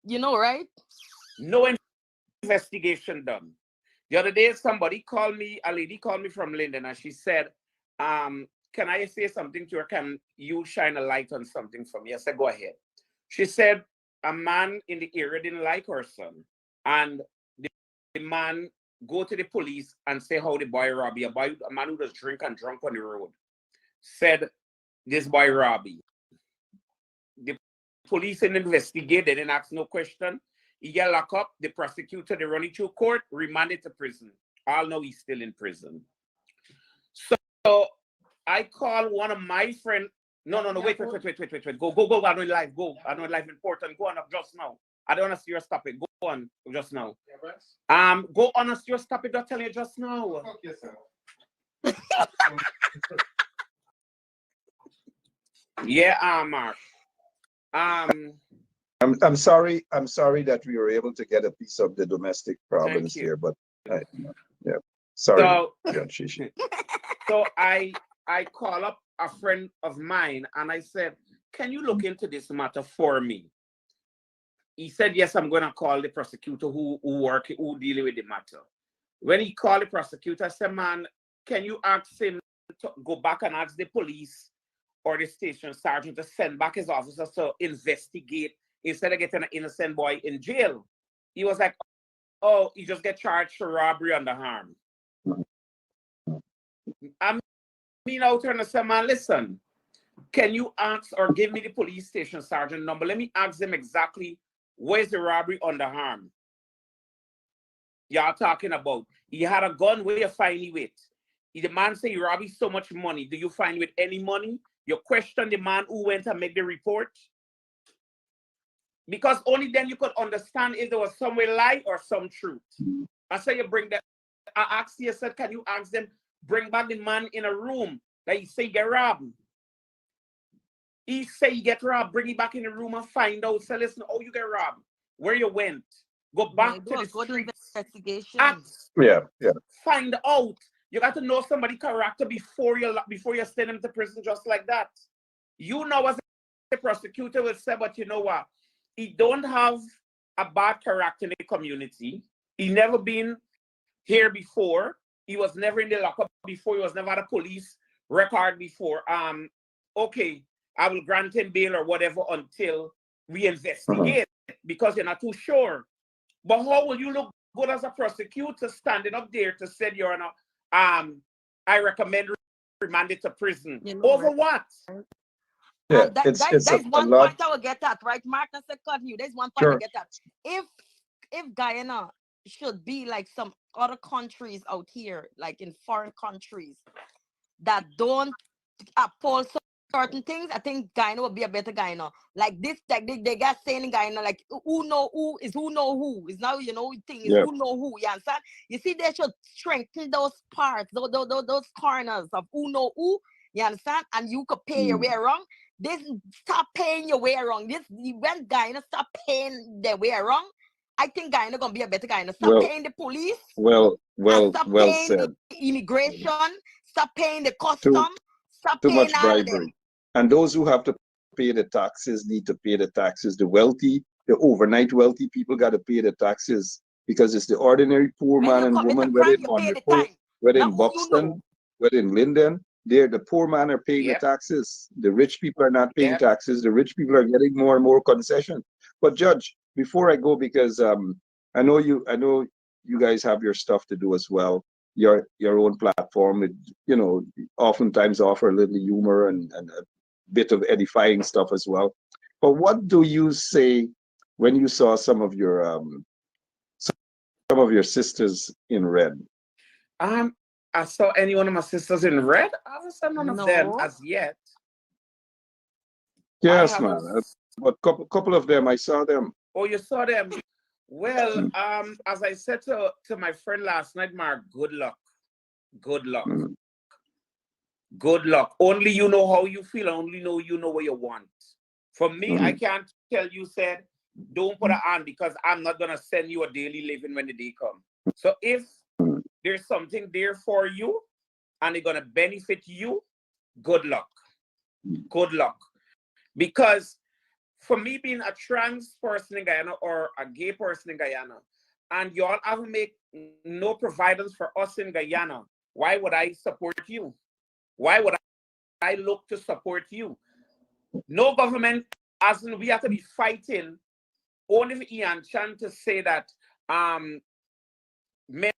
[SPEAKER 1] Right?
[SPEAKER 2] No investigation done. The other day, a lady called me from Linden, and she said, can I say something to her? Can you shine a light on something for me? I said, go ahead. She said, a man in the area didn't like her son. And the man go to the police and say how the boy Robbie, a man who does drink and drunk on the road, said this boy Robbie. The police didn't investigate, they didn't ask no question. He get locked up, the prosecutor, they run it through court, remanded to prison. All know he's still in prison. So I call one of my friends. No, wait. Go. I know life. Go. I know life important. Go on up just now. I don't want to see you stop it. Go on just now. Go on and see you stop it. Don't tell you just now. Fuck yourself. Yeah, Mark.
[SPEAKER 4] I'm sorry. I'm sorry that we were able to get a piece of the domestic
[SPEAKER 2] Thank
[SPEAKER 4] problems
[SPEAKER 2] you.
[SPEAKER 4] here, but yeah, sorry,
[SPEAKER 2] So
[SPEAKER 4] Judge Shishi.
[SPEAKER 2] So I call up a friend of mine and I said, can you look into this matter for me? He said, yes, I'm going to call the prosecutor who dealing with the matter. When he called the prosecutor, I said, man, can you ask him to go back and ask the police or the station sergeant to send back his officers to investigate instead of getting an innocent boy in jail? He was like, oh, he just get charged for robbery under harm. I mean, out there and I said, man, listen, can you ask or give me the police station sergeant number? Let me ask them exactly where's the robbery under harm y'all talking about. He had a gun, where you find it with? The man say he robbed so much money. Do you find with any money? You question the man who went and make the report? Because only then you could understand if there was some way lie or some truth. I say you bring that. I asked you, I said, can you ask them, bring back the man in a room that he say get robbed? He say you get robbed, bring it back in the room and find out. Say, listen, oh, you get robbed. Where you went? Go back to the streets.
[SPEAKER 1] Investigation.
[SPEAKER 2] Ask,
[SPEAKER 4] Yeah.
[SPEAKER 2] find out. You got to know somebody's character before you send them to prison just like that. You know, as the prosecutor will say, but you know what? He don't have a bad character in the community. He never been here before. He was never in the lockup before. He was never had a police record before. Okay, I will grant him bail or whatever until we investigate because you're not too sure. But how will you look good as a prosecutor standing up there to say you're not, I recommend remanded to prison? You know, over what?
[SPEAKER 4] Yeah,
[SPEAKER 1] there's one point I will get at, right, Mark? I said, cut you. There's one point I get at. If Guyana should be like some other countries out here, like in foreign countries that don't uphold certain things, I think Guyana will be a better Guyana. Like this, like they got saying in Guyana, like who know who is who know who is now, you know, thing is who know who. You understand? You see, they should strengthen those parts, those corners of who know who. You understand? And you could pay your way around. This stop paying your way around. This when Guyana stop paying their way around, I think Guyana gonna be a better Guyana. Stop paying the police. Stop paying
[SPEAKER 4] said.
[SPEAKER 1] The immigration. Stop paying the custom. Stop paying
[SPEAKER 4] much
[SPEAKER 1] all of
[SPEAKER 4] bribery.
[SPEAKER 1] them.
[SPEAKER 4] And those who have to pay the taxes need to pay the taxes. The wealthy, the overnight wealthy people got to pay the taxes because it's the ordinary poor man and woman, whether in Buxton, whether in Linden, the poor man are paying the taxes. The rich people are not paying taxes. The rich people are getting more and more concession. But Judge, before I go, because I know you guys have your stuff to do as well. Your own platform, you know, oftentimes offer a little humor and a bit of edifying stuff as well. But what do you say when you saw some of your sisters in red?
[SPEAKER 2] I saw any one of my sisters in red. I haven't seen none of them as yet.
[SPEAKER 4] Yes, man. But couple of them, I saw them.
[SPEAKER 2] Oh, you saw them? Well, as I said to my friend last night, Mark, good luck. Good luck. Good luck. Only you know how you feel. Only you know what you want. For me, I can't tell you, said, don't put it on because I'm not going to send you a daily living when the day comes. So if there's something there for you and it's going to benefit you, good luck. Good luck. Because for me being a trans person in Guyana or a gay person in Guyana, and y'all haven't made no providers for us in Guyana, why would I support you? Why would I look to support you? No government, as in we have to be fighting only for Ian Chan to say that men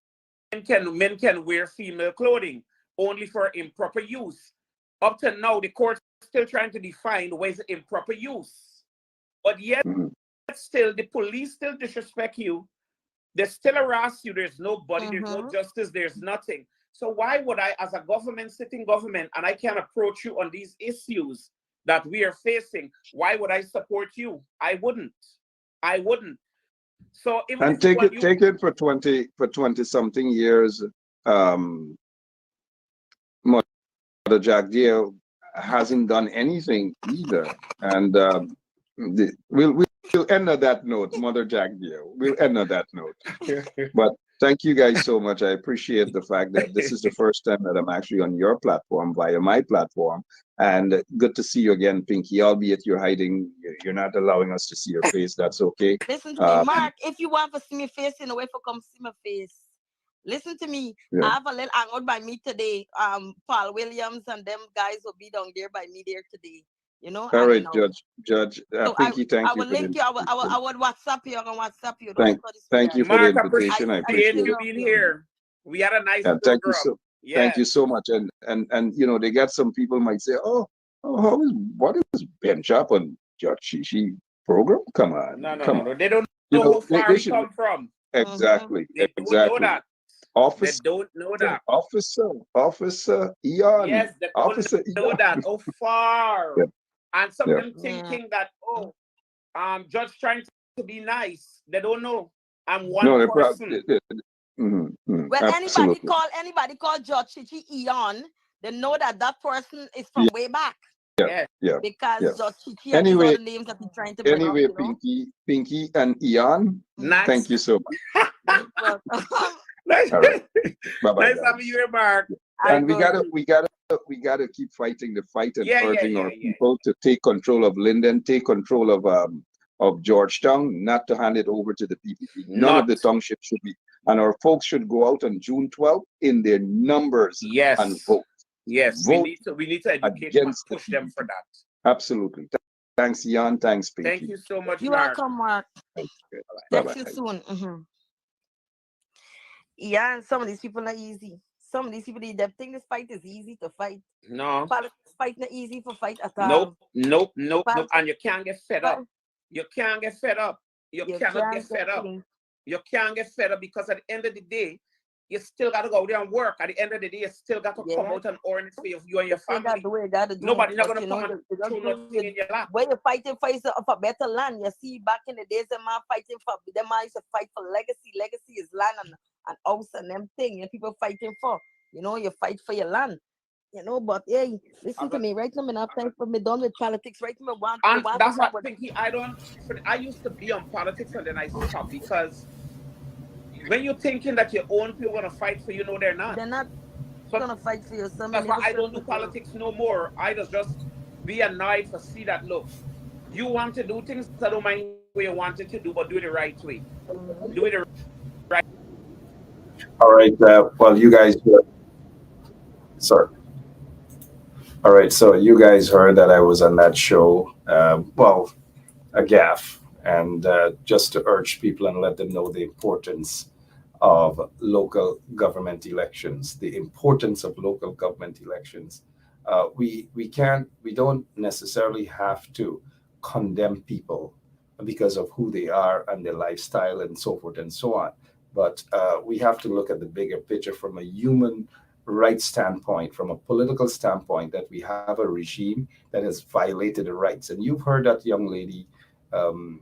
[SPEAKER 2] can wear female clothing only for improper use. Up to now, the court's still trying to define what is improper use. But yet, still, the police still disrespect you. They still harass you. There's nobody, there's no justice, there's nothing. So why would I, as a sitting government, and I can approach you on these issues that we are facing, why would I support you? I wouldn't. So even
[SPEAKER 4] take it for 20 something years. Mother Jack Deere hasn't done anything either, and we'll end on that note, Mother Jack Deere. We'll end on that note. But Thank you guys so much. I appreciate the fact that this is the first time that I'm actually on your platform via my platform. And good to see you again, Pinky, albeit you're hiding, you're not allowing us to see your face. That's okay.
[SPEAKER 1] Listen to me,
[SPEAKER 4] And
[SPEAKER 1] Mark. If you want to see my face, in a way for come see my face. Listen to me.
[SPEAKER 4] yeah.
[SPEAKER 1] I have a little hangout by me today. Paul Williams and them guys will be down there by me there today.
[SPEAKER 4] All
[SPEAKER 1] And
[SPEAKER 4] right, Judge,
[SPEAKER 1] so
[SPEAKER 4] Pinky,
[SPEAKER 1] I
[SPEAKER 4] thank you
[SPEAKER 1] will
[SPEAKER 4] for the
[SPEAKER 1] link you.
[SPEAKER 4] invitation.
[SPEAKER 1] I would WhatsApp you. I can WhatsApp you. Don't
[SPEAKER 4] Thank,
[SPEAKER 1] study
[SPEAKER 4] thank you
[SPEAKER 1] sweetheart.
[SPEAKER 4] for the
[SPEAKER 2] Mark,
[SPEAKER 4] invitation. I
[SPEAKER 2] appreciate
[SPEAKER 1] Still
[SPEAKER 4] appreciate
[SPEAKER 2] you
[SPEAKER 4] it.
[SPEAKER 1] love
[SPEAKER 2] being
[SPEAKER 1] you.
[SPEAKER 2] here. We had a nice
[SPEAKER 4] And
[SPEAKER 2] program.
[SPEAKER 4] thank you
[SPEAKER 2] Yes.
[SPEAKER 4] so much. And they got some people might say, oh, what is Ben Chap and Judge Shishi program? Come on,
[SPEAKER 2] No, no,
[SPEAKER 4] come
[SPEAKER 2] no,
[SPEAKER 4] on.
[SPEAKER 2] no. They don't know how far
[SPEAKER 4] They
[SPEAKER 2] we
[SPEAKER 4] should
[SPEAKER 2] come from.
[SPEAKER 1] Mm-hmm.
[SPEAKER 4] exactly,
[SPEAKER 2] They don't know
[SPEAKER 4] exactly.
[SPEAKER 2] that. They
[SPEAKER 4] Officer,
[SPEAKER 2] don't know that.
[SPEAKER 4] Officer Eon,
[SPEAKER 2] Yes, they don't
[SPEAKER 4] Officer
[SPEAKER 2] know
[SPEAKER 4] Eon.
[SPEAKER 2] that. How far?
[SPEAKER 4] Yeah,
[SPEAKER 2] And some of
[SPEAKER 4] yeah.
[SPEAKER 2] them
[SPEAKER 1] Yeah.
[SPEAKER 2] thinking that, just trying to be nice. They don't know. I'm one
[SPEAKER 4] No, they're
[SPEAKER 2] person.
[SPEAKER 1] Well,
[SPEAKER 4] absolutely.
[SPEAKER 1] anybody call George Chichi Eon, they know that person is
[SPEAKER 4] Yeah,
[SPEAKER 1] from way back
[SPEAKER 2] Yes.
[SPEAKER 4] yeah, yeah.
[SPEAKER 1] because George Chichi and these
[SPEAKER 4] Anyway,
[SPEAKER 1] other names that he's trying to bring up.
[SPEAKER 4] Pinky and Eon,
[SPEAKER 1] Mm-hmm.
[SPEAKER 4] thank
[SPEAKER 2] Nice.
[SPEAKER 4] you so much.
[SPEAKER 1] Most welcome.
[SPEAKER 2] Nice.
[SPEAKER 4] All right. Bye bye,
[SPEAKER 2] Nice having
[SPEAKER 4] guys.
[SPEAKER 2] you, Mark.
[SPEAKER 1] I
[SPEAKER 4] And
[SPEAKER 1] go.
[SPEAKER 4] we gotta keep fighting the fight and
[SPEAKER 2] Yeah, yeah,
[SPEAKER 4] urging
[SPEAKER 2] yeah,
[SPEAKER 4] our
[SPEAKER 2] yeah.
[SPEAKER 4] people to take control of Linden, take control of Georgetown, not to hand it over to the PPP. None of
[SPEAKER 2] Not.
[SPEAKER 4] the townships should be, and our folks should go out on June 12th in their numbers and
[SPEAKER 2] Yes.
[SPEAKER 4] vote.
[SPEAKER 2] Yes. We
[SPEAKER 4] Vote
[SPEAKER 2] need to educate them and
[SPEAKER 4] against the
[SPEAKER 2] push them for
[SPEAKER 4] PPP.
[SPEAKER 2] that.
[SPEAKER 4] Absolutely. Thanks, Jan. Thanks,
[SPEAKER 2] Thank
[SPEAKER 4] Pinky.
[SPEAKER 2] you so much,
[SPEAKER 1] You're
[SPEAKER 2] Mark.
[SPEAKER 1] welcome, Mark.
[SPEAKER 4] Bye
[SPEAKER 1] Text you
[SPEAKER 4] bye.
[SPEAKER 1] soon. Yeah, and some of these people are easy. Some of these people, they think this fight is easy to fight.
[SPEAKER 2] No.
[SPEAKER 1] Politics fight not easy for fight at
[SPEAKER 2] Nope.
[SPEAKER 1] all.
[SPEAKER 2] Nope. Nope. Nope.
[SPEAKER 1] Politics
[SPEAKER 2] And you can't get fed up.
[SPEAKER 1] fight,
[SPEAKER 2] You can't get fed up. You
[SPEAKER 1] you
[SPEAKER 2] cannot get
[SPEAKER 1] can't get
[SPEAKER 2] fed up.
[SPEAKER 1] things.
[SPEAKER 2] You can't get fed up because at the end of the day, you still got to go there and work. At the end of the day, you still got to come
[SPEAKER 1] Yeah,
[SPEAKER 2] out and earn it for you and
[SPEAKER 1] you
[SPEAKER 2] your
[SPEAKER 1] still got to
[SPEAKER 2] family.
[SPEAKER 1] do what you got to do.
[SPEAKER 2] Nobody's not
[SPEAKER 1] But
[SPEAKER 2] going to come and
[SPEAKER 1] you
[SPEAKER 2] throw
[SPEAKER 1] don't do
[SPEAKER 2] nothing
[SPEAKER 1] it.
[SPEAKER 2] in your lap.
[SPEAKER 1] When you're fighting for for better land, you see back in the days, them man fighting for them man used to fight for legacy. Legacy is land and house and them thing. People fighting for. You fight for your land. But hey, listen to me. Right now, me not time for me done with politics. Right now, me
[SPEAKER 2] And
[SPEAKER 1] want to
[SPEAKER 2] that's
[SPEAKER 1] talk
[SPEAKER 2] what
[SPEAKER 1] about.
[SPEAKER 2] Pinky, I used to be on politics and then I stopped because when you're thinking that your own people are going to fight for you, no, they're not.
[SPEAKER 1] They're not
[SPEAKER 2] So
[SPEAKER 1] gonna fight for you. Some
[SPEAKER 2] that's why
[SPEAKER 1] never
[SPEAKER 2] I
[SPEAKER 1] serve
[SPEAKER 2] don't do
[SPEAKER 1] for you.
[SPEAKER 2] politics no more. I just be annoyed for see that look. You want to do things, I don't mind where you want it to do, but do it the right way. Do it the right.
[SPEAKER 4] All right. Well, you guys, sorry. All right. So you guys heard that I was on that show. Well, a gaffe, and just to urge people and let them know the importance of local government elections, the importance of local government elections. We don't necessarily have to condemn people because of who they are and their lifestyle and so forth and so on. But we have to look at the bigger picture from a human rights standpoint, from a political standpoint, that we have a regime that has violated the rights. And um,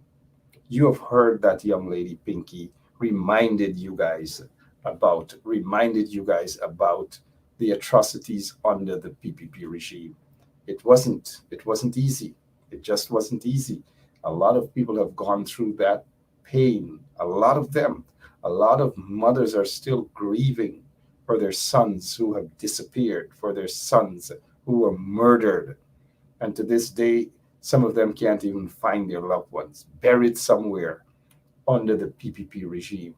[SPEAKER 4] you have heard that young lady, Pinky, reminded you guys about the atrocities under the PPP regime. It wasn't easy. It just wasn't easy. A lot of people have gone through that pain. A lot of them. A lot of mothers are still grieving for their sons who have disappeared, for their sons who were murdered. And to this day, some of them can't even find their loved ones, buried somewhere under the PPP regime.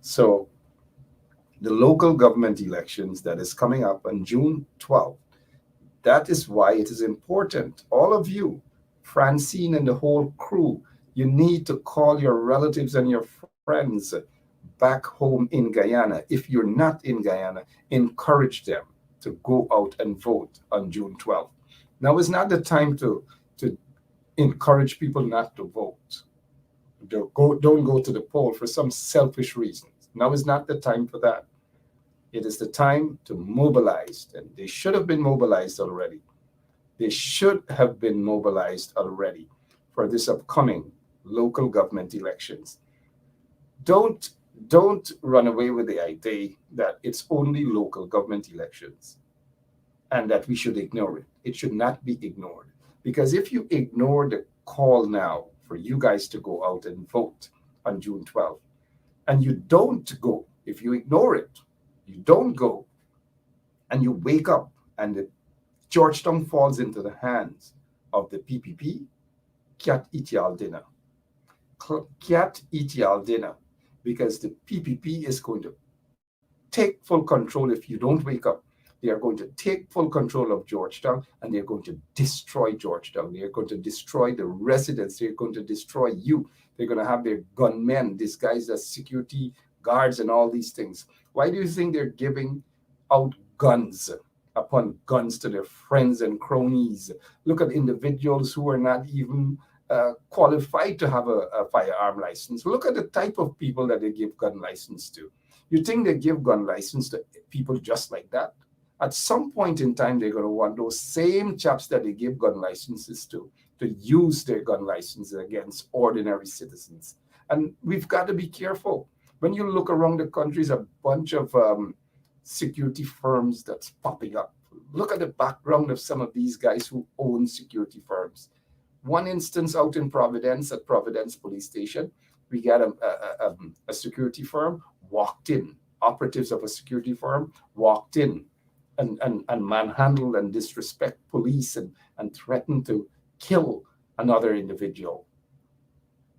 [SPEAKER 4] So the local government elections that is coming up on June 12th, that is why it is important. All of you, Francine and the whole crew, you need to call your relatives and your friends back home in Guyana. If you're not in Guyana, encourage them to go out and vote on June 12th. Now is not the time to encourage people not to vote. Don't go to the poll for some selfish reasons. Now is not the time for that. It is the time to mobilize, and they should have been mobilized already. They should have been mobilized already for this upcoming local government elections. Don't don't run away with the idea that it's only local government elections and that we should ignore it. It should not be ignored. Because if you ignore the call now for you guys to go out and vote on June 12th, and you don't go,
[SPEAKER 5] If you ignore it, you don't go, and you wake up and the Georgetown falls into the hands of the PPP, cat eat y'all dinner. Cat eat y'all dinner, because the PPP is going to take full control. If you don't wake up, they are going to take full control of Georgetown, and they're going to destroy Georgetown. They're going to destroy the residents. They're going to destroy you. They're going to have their gunmen disguised as security guards and all these things. Why do you think they're giving out guns upon guns to their friends and cronies? Look at individuals who are not even qualified to have a firearm license. Look at the type of people that they give gun license to. You think they give gun license to people just like that? At some point in time, they're going to want those same chaps that they give gun licenses to use their gun licenses against ordinary citizens. And we've got to be careful. When you look around the country, there's a bunch of security firms that's popping up. Look at the background of some of these guys who own security firms. One instance out in Providence, at Providence Police Station, we got a security firm walked in. Operatives of a security firm walked in and manhandled and disrespect police and threatened to kill another individual.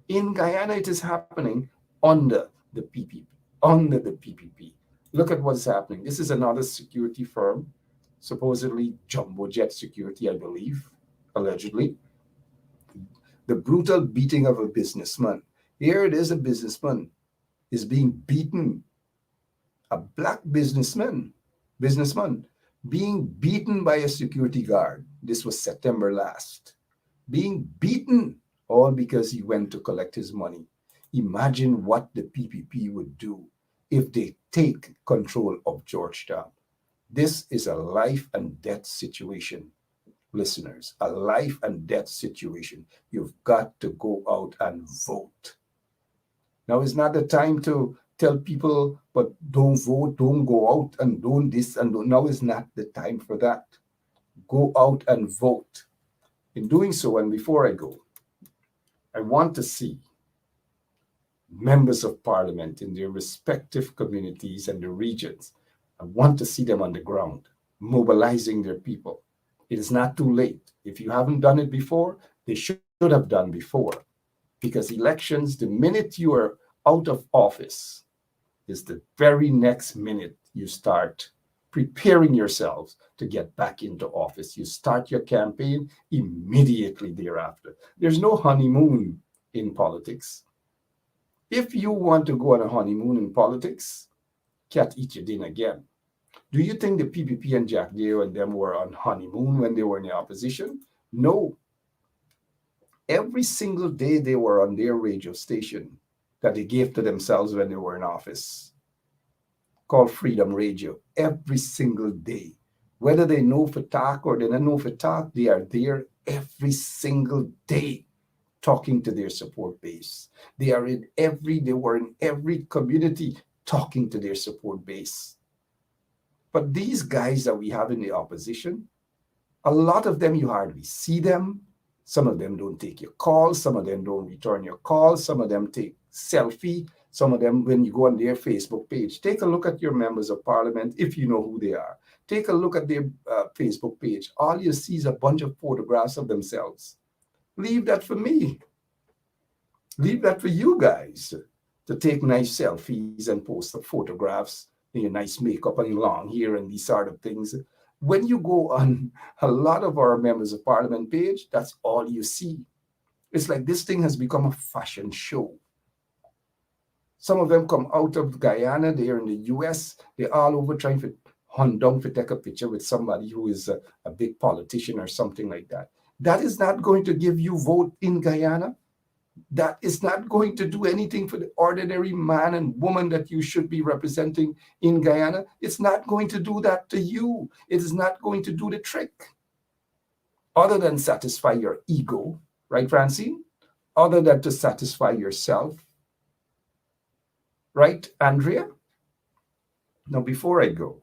[SPEAKER 5] In Guyana, it is happening under the PPP. Under the PPP. Look at what's happening. This is another security firm, supposedly Jumbo Jet Security, I believe, allegedly. The brutal beating of a businessman. Here it is, a businessman is being beaten. A black businessman being beaten by a security guard. This was September last. Being beaten, all because he went to collect his money. Imagine what the PPP would do if they take control of Georgetown. This is a life and death situation, listeners, a life and death situation. You've got to go out and vote. Now is not the time to tell people, but don't vote, don't go out, and don't this and don't. Now is not the time for that. Go out and vote. In doing so, and before I go, I want to see members of parliament in their respective communities and the regions. I want to see them on the ground, mobilizing their people. It is not too late. If you haven't done it before, they should have done before. Because elections, the minute you are out of office, is the very next minute you start preparing yourselves to get back into office. You start your campaign immediately thereafter. There's no honeymoon in politics. If you want to go on a honeymoon in politics, can't eat your dinner again. Do you think the PPP and Jack Deo and them were on honeymoon when they were in the opposition? No. Every single day they were on their radio station that they gave to themselves when they were in office, called Freedom Radio, every single day. Whether they know for talk or they don't know for talk, they are there every single day talking to their support base. They were in every community talking to their support base. But these guys that we have in the opposition, a lot of them, you hardly see them. Some of them don't take your calls. Some of them don't return your calls. Some of them take selfie. Some of them, when you go on their Facebook page, take a look at your members of parliament if you know who they are. Take a look at their Facebook page. All you see is a bunch of photographs of themselves. Leave that for me. Leave that for you guys to take nice selfies and post the photographs and your nice makeup and long hair and these sort of things. When you go on a lot of our members of parliament page, that's all you see. It's like this thing has become a fashion show. Some of them come out of Guyana, they're in the US, they're all over trying to hunt down to take a picture with somebody who is a big politician or something like that. That is not going to give you vote in Guyana. That is not going to do anything for the ordinary man and woman that you should be representing in Guyana. It's not going to do that to you. It is not going to do the trick. Other than satisfy your ego, right, Francine? Other than to satisfy yourself. Right, Andrea? Now, before I go,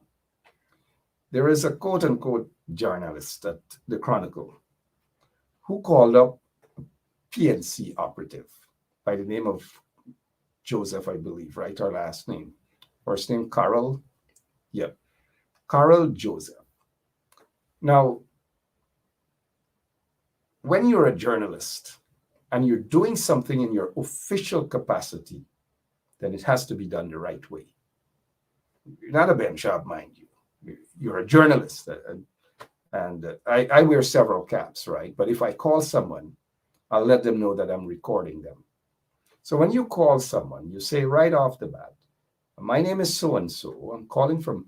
[SPEAKER 5] there is a quote-unquote journalist at the Chronicle who called up PNC operative by the name of Joseph, I believe, right? Our last name. First name Carol. Yeah, Carol Joseph. Now, when you're a journalist and you're doing something in your official capacity, then it has to be done the right way. You're not a bench job, mind you. You're a journalist. And I wear several caps, right? But if I call someone, I'll let them know that I'm recording them. So when you call someone, you say right off the bat, my name is so-and-so. I'm calling from,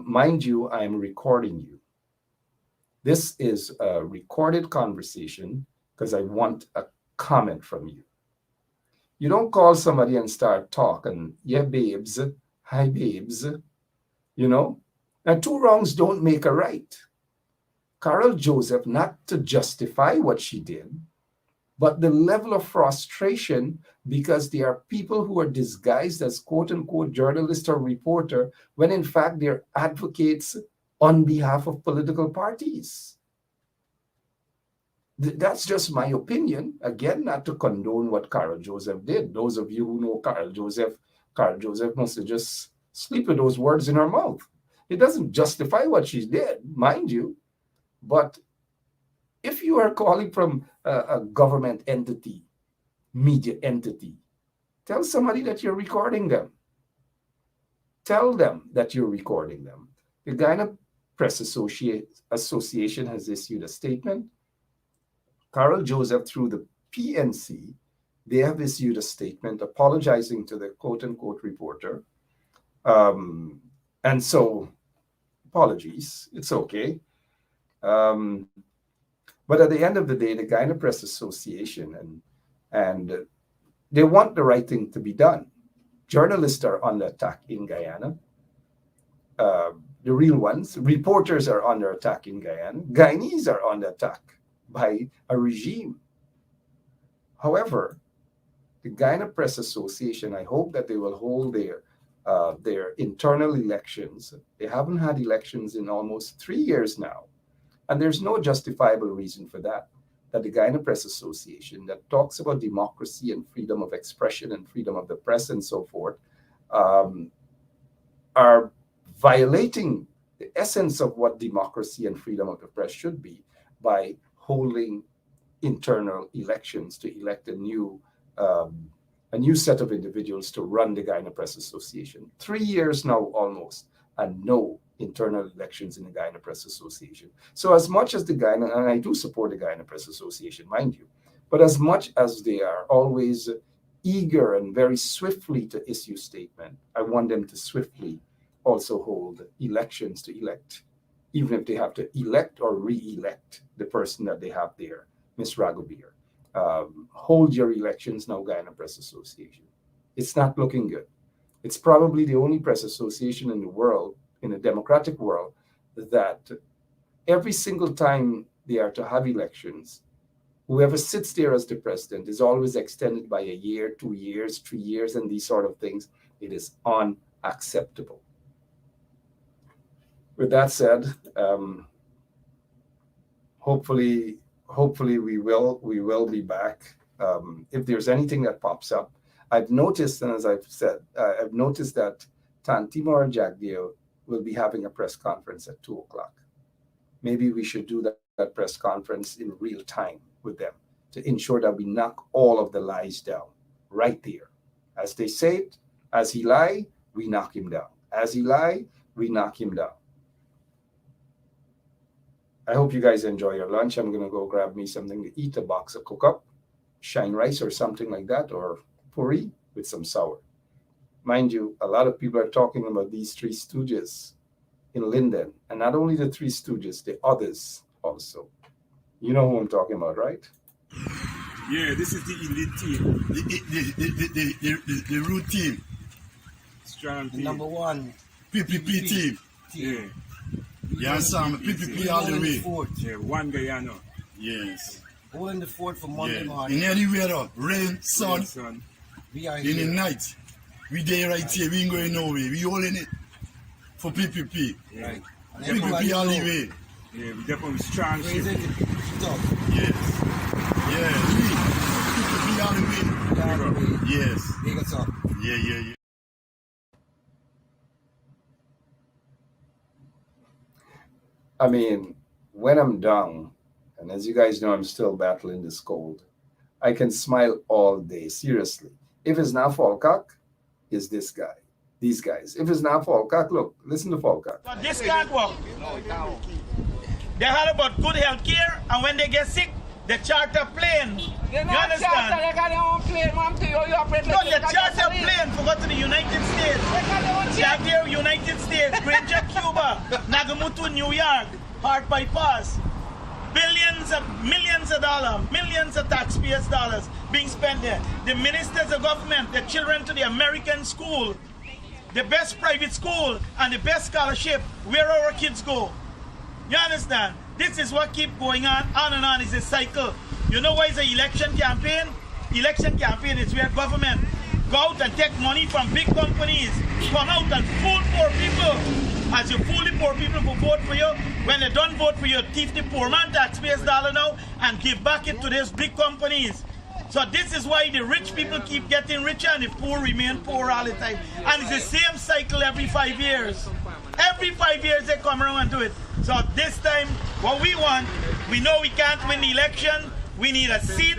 [SPEAKER 5] mind you, I'm recording you. This is a recorded conversation because I want a comment from you. You don't call somebody and start talking, yeah, babes, hi, babes, you know? And two wrongs don't make a right. Carol Joseph, not to justify what she did, but the level of frustration because there are people who are disguised as quote unquote journalist or reporter when in fact they're advocates on behalf of political parties. That's just my opinion. Again, not to condone what Carol Joseph did. Those of you who know Carol Joseph must have just sleep with those words in her mouth. It doesn't justify what she did, mind you. But if you are calling from a government entity, media entity, tell somebody that you're recording them. Tell them that you're recording them. The Guyana Press Association has issued a statement. Carol Joseph, through the PNC, they have issued a statement apologizing to the quote-unquote reporter. And so, apologies, it's okay. But at the end of the day, the Guyana Press Association and they want the right thing to be done. Journalists are under attack in Guyana. The real ones. Reporters are under attack in Guyana. Guyanese are under attack by a regime. However, the Guyana Press Association, I hope that they will hold their internal elections. They haven't had elections in almost 3 years now. And there's no justifiable reason for that. That the Guyana Press Association, that talks about democracy and freedom of expression and freedom of the press and so forth, are violating the essence of what democracy and freedom of the press should be by holding internal elections to elect a new set of individuals to run the Guyana Press Association. 3 years now almost, and no internal elections in the Guyana Press Association. So as much as the Guyana, and I do support the Guyana Press Association, mind you, but as much as they are always eager and very swiftly to issue statement, I want them to swiftly also hold elections to elect, even if they have to elect or re-elect the person that they have there, Ms. Raghuveer. Hold your elections now, Guyana Press Association. It's not looking good. It's probably the only press association in the world, in a democratic world, that every single time they are to have elections, whoever sits there as the president is always extended by a year, 2 years, 3 years, and these sort of things. It is unacceptable. With that said, hopefully we will be back. If there's anything that pops up, I've noticed, and as I've said, I've noticed that Timor Jagdeo will be having a press conference at 2:00. Maybe we should do that press conference in real time with them to ensure that we knock all of the lies down right there. As they say it, as he lie, we knock him down. As he lie, we knock him down. I hope you guys enjoy your lunch. I'm going to go grab me something to eat, a box of cook-up, shine rice or something like that, or puri with some sour. Mind you, a lot of people are talking about these three stooges in Linden, and not only the three stooges, the others also. You know who I'm talking about, right?
[SPEAKER 6] Yeah, this is the elite team, the root team, strong team,
[SPEAKER 7] number one
[SPEAKER 6] PPP team. Yeah, yeah, Sam, PPP all the way. Yeah, one Guyana. Yes.
[SPEAKER 7] Go in the fort for Monday morning.
[SPEAKER 6] In any weather, rain, sun,
[SPEAKER 7] we are
[SPEAKER 6] in
[SPEAKER 7] here.
[SPEAKER 6] the night. We there right here. We ain't going nowhere. We holding it for PPP.
[SPEAKER 7] Yeah. Right.
[SPEAKER 6] PPP all the way.
[SPEAKER 2] Yeah, we definitely strong.
[SPEAKER 7] Raise it, stop.
[SPEAKER 6] Yes. Yeah, PPP all the way.
[SPEAKER 7] All the way.
[SPEAKER 6] Yes.
[SPEAKER 7] Big us up.
[SPEAKER 6] Yeah.
[SPEAKER 5] I mean, when I'm down, and as you guys know, I'm still battling this cold, I can smile all day, seriously. If it's not Falcock, it's this guy, these guys. If it's not Falcock, look, listen to Falcock.
[SPEAKER 8] But this can't work. They had about good health care, and when they get sick, they charter plane. You understand? They got their own plane, mom, to you operate. No, they charter plane for go to the United States. They have their United States, Granger, Cuba, Nagamutu, New York, heart bypass. Millions of dollars, millions of taxpayers' dollars being spent there. The ministers of government, the children to the American school, the best private school, and the best scholarship, where our kids go. You understand? This is what keep going on and on. It's a cycle. You know why it's an election campaign? Election campaign is where government go out and take money from big companies, come out and fool poor people. As you fool the poor people who vote for you, when they don't vote for you, thief the poor man taxpayers' dollar now and give back it to these big companies. So this is why the rich people keep getting richer and the poor remain poor all the time. And it's the same cycle every 5 years. Every 5 years they come around and do it. So this time, what we want, we know we can't win the election. We need a seat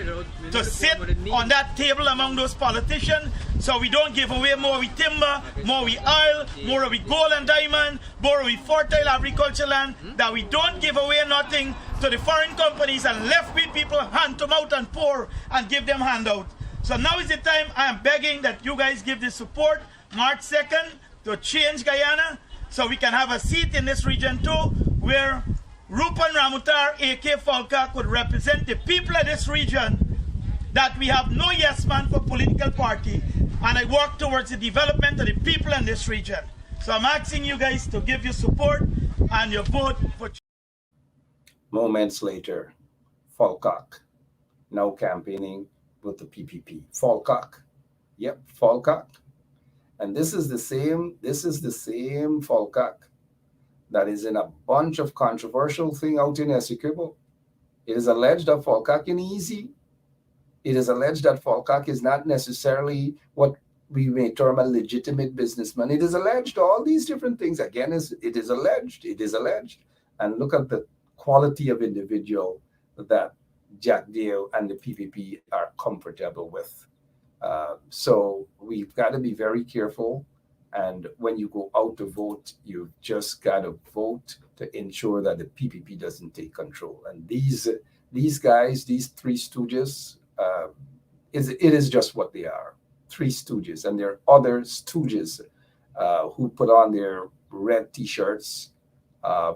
[SPEAKER 8] to sit on that table among those politicians so we don't give away more we timber, more we oil, more we gold and diamond, more we fertile agriculture land, that we don't give away nothing to the foreign companies and left we people hand to mouth and pour and give them handout. So now is the time I am begging that you guys give the support March 2nd to change Guyana so we can have a seat in this region too where Rupan Ramutar, A.K. Falka, could represent the people of this region, that we have no yes man for political party, and I work towards the development of the people in this region. So I'm asking you guys to give your support and your vote for.
[SPEAKER 5] Moments later, Falcock, now campaigning with the PPP. Falcock. Yep, Falcock. And this is the same Falcock that is in a bunch of controversial thing out in Essequibo. It is alleged that Falcock is easy. It is alleged that Falcock is not necessarily what we may term a legitimate businessman. It is alleged all these different things. Again, it is alleged. It is alleged. And look at the quality of individual that Jack Dale and the PPP are comfortable with. So we've got to be very careful. And when you go out to vote, you've just got to vote to ensure that the PPP doesn't take control. And these guys, these three stooges, it is just what they are, three stooges. And there are other stooges who put on their red T-shirts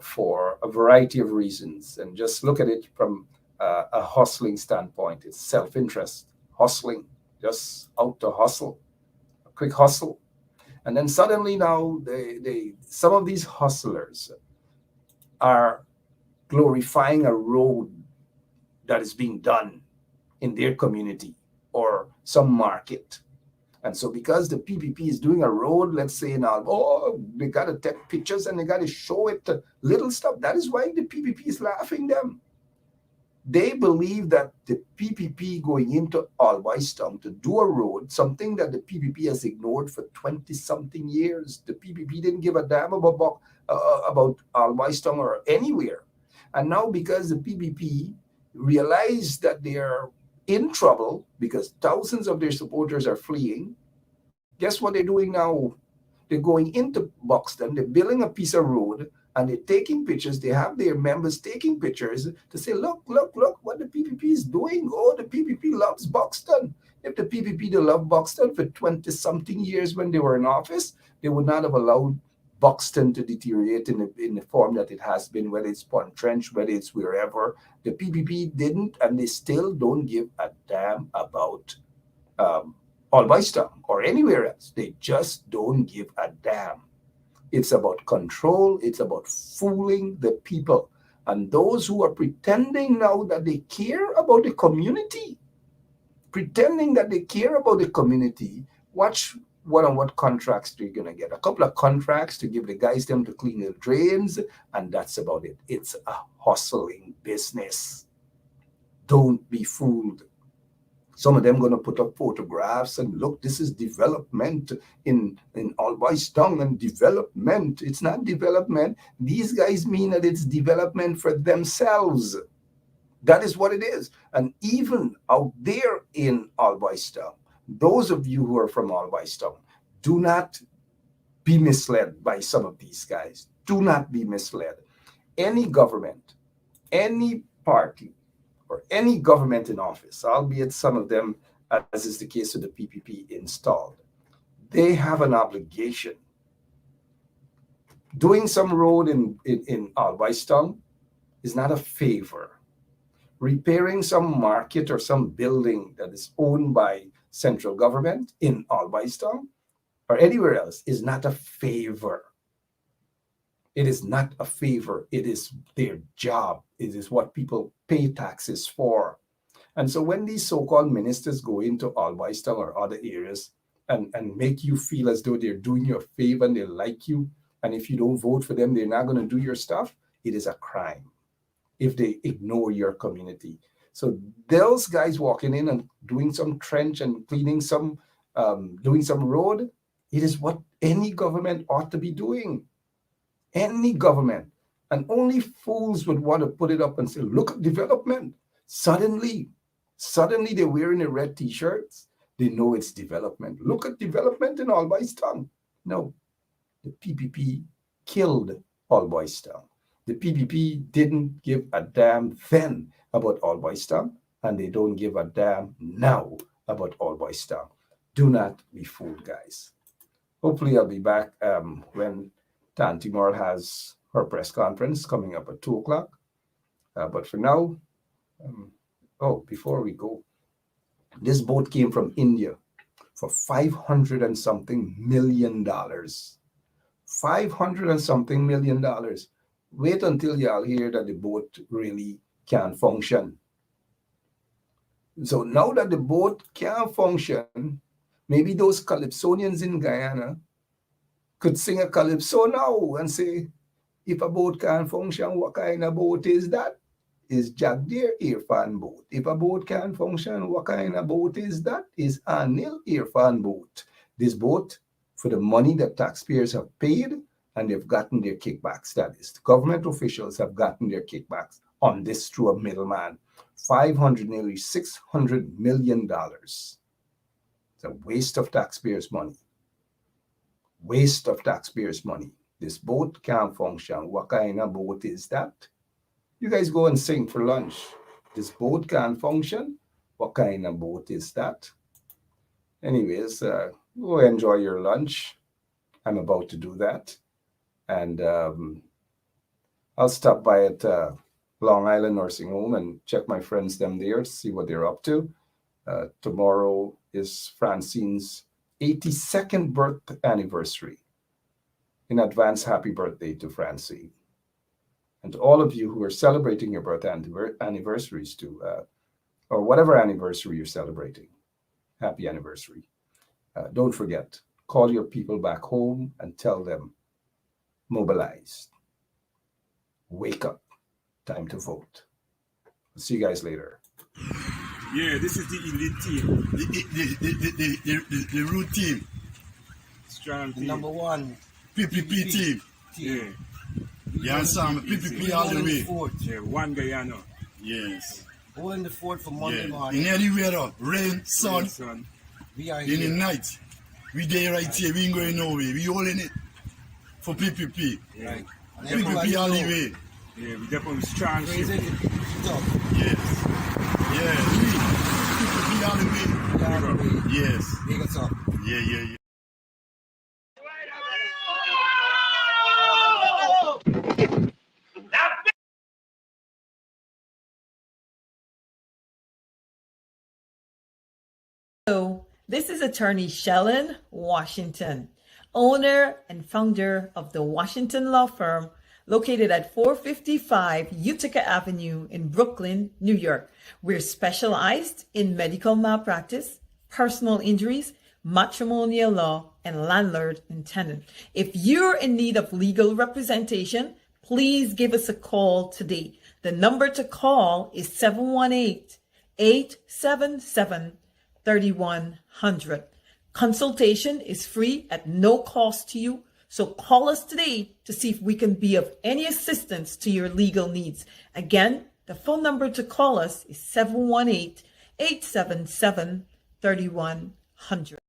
[SPEAKER 5] for a variety of reasons. And just look at it from a hustling standpoint. It's self-interest, hustling, just out to hustle, a quick hustle. And then suddenly now some of these hustlers are glorifying a road that is being done in their community or some market. And so because the PPP is doing a road, let's say now, they got to take pictures and they got to show it to little stuff. That is why the PPP is laughing them. They believe that the PPP going into Alwaistown to do a road, something that the PPP has ignored for 20-something years. The PPP didn't give a damn about Alwaistown or anywhere. And now because the PPP realized that they are in trouble because thousands of their supporters are fleeing, guess what they're doing now? They're going into Buxton, they're building a piece of road, and they're taking pictures. They have their members taking pictures to say, look what the PPP is doing. Oh, the PPP loves Buxton. If the PPP didn't love Buxton for 20-something years when they were in office, they would not have allowed Buxton to deteriorate in the form that it has been, whether it's Pontrench, whether it's wherever. The PPP didn't, and they still don't give a damn about Alwaistown or anywhere else. They just don't give a damn. It's about control. It's about fooling the people. And those who are pretending now that they care about the community, watch what contracts they're going to get. A couple of contracts to give the guys them to clean the drains, and that's about it. It's a hustling business. Don't be fooled. Some of them going to put up photographs and look, this is development in Albice Town and development. It's not development. These guys mean that it's development for themselves. That is what it is. And even out there in Albice Town, those of you who are from Albice Town, do not be misled by some of these guys. Do not be misled. Any government, any party, or any government in office, albeit some of them, as is the case with the PPP, installed, they have an obligation. Doing some road in Albice Town is not a favor. Repairing some market or some building that is owned by central government in Albice Town or anywhere else is not a favor. It is not a favor. It is their job. It is what people pay taxes for. And so when these so-called ministers go into Albice Town or other areas and make you feel as though they're doing you a favor and they like you, and if you don't vote for them, they're not going to do your stuff, it is a crime if they ignore your community. So those guys walking in and doing some trench and cleaning some, doing some road, it is what any government ought to be doing. Any government. And only fools would want to put it up and say, look at development. Suddenly they're wearing the red t-shirts. They know it's development. Look at development in Albice Town. No, the PPP killed Albice Town. The PPP didn't give a damn then about Albice Town, and they don't give a damn now about Albice Town. Do not be fooled, guys. Hopefully I'll be back when Tanti Moral has her press conference coming up at 2 o'clock. But for now, before we go, this boat came from India for $500 and something million. $500 and something million. Wait until y'all hear that the boat really can function. So now that the boat can function, maybe those Calypsonians in Guyana could sing a calypso now and say, if a boat can't function, what kind of boat is that? Is Jack Deere Irfan boat. If a boat can't function, what kind of boat is that? Is Anil Irfan boat. This boat, for the money that taxpayers have paid, and they've gotten their kickbacks. That is, the government officials have gotten their kickbacks on this through a middleman. Nearly $600 million. It's a waste of taxpayers' money. Waste of taxpayers' money. This boat can't function. What kind of boat is that? You guys go and sing for lunch. This boat can't function. What kind of boat is that? Anyways, go enjoy your lunch. I'm about to do that. And I'll stop by at Long Island Nursing Home and check my friends them there, see what they're up to. Tomorrow is Francine's 82nd birth anniversary. In advance, happy birthday to Francine. And to all of you who are celebrating your birth anniversaries too, or whatever anniversary you're celebrating, happy anniversary. Don't forget, call your people back home and tell them, mobilize. Wake up. Time to vote. I'll see you guys later.
[SPEAKER 6] Yeah, this is the elite team. The root team. Strong team.
[SPEAKER 7] Number one.
[SPEAKER 6] PPP team. Yeah. You understand? PPP all the way. Yeah, one Guyana. Yes.
[SPEAKER 7] Holding the fort for Monday morning.
[SPEAKER 6] In any weather, rain, sun.
[SPEAKER 7] We are
[SPEAKER 6] in
[SPEAKER 7] here.
[SPEAKER 6] the night. We there right here. We ain't going nowhere. We holding it for PPP.
[SPEAKER 7] Yeah. Right.
[SPEAKER 6] PPP all the way. Yeah, we definitely strong.
[SPEAKER 7] Crazy.
[SPEAKER 6] Yes. Yeah, PPP all the way. Yes.
[SPEAKER 7] Big us up.
[SPEAKER 6] Yeah.
[SPEAKER 9] Hello, this is attorney Shellen Washington, owner and founder of the Washington Law Firm, located at 455 Utica Avenue in Brooklyn, New York. We're specialized in medical malpractice, personal injuries, matrimonial law, and landlord and tenant. If you're in need of legal representation, please give us a call today. The number to call is 718-877 3100. Consultation is free at no cost to you. So call us today to see if we can be of any assistance to your legal needs. Again, the phone number to call us is 718-877-3100.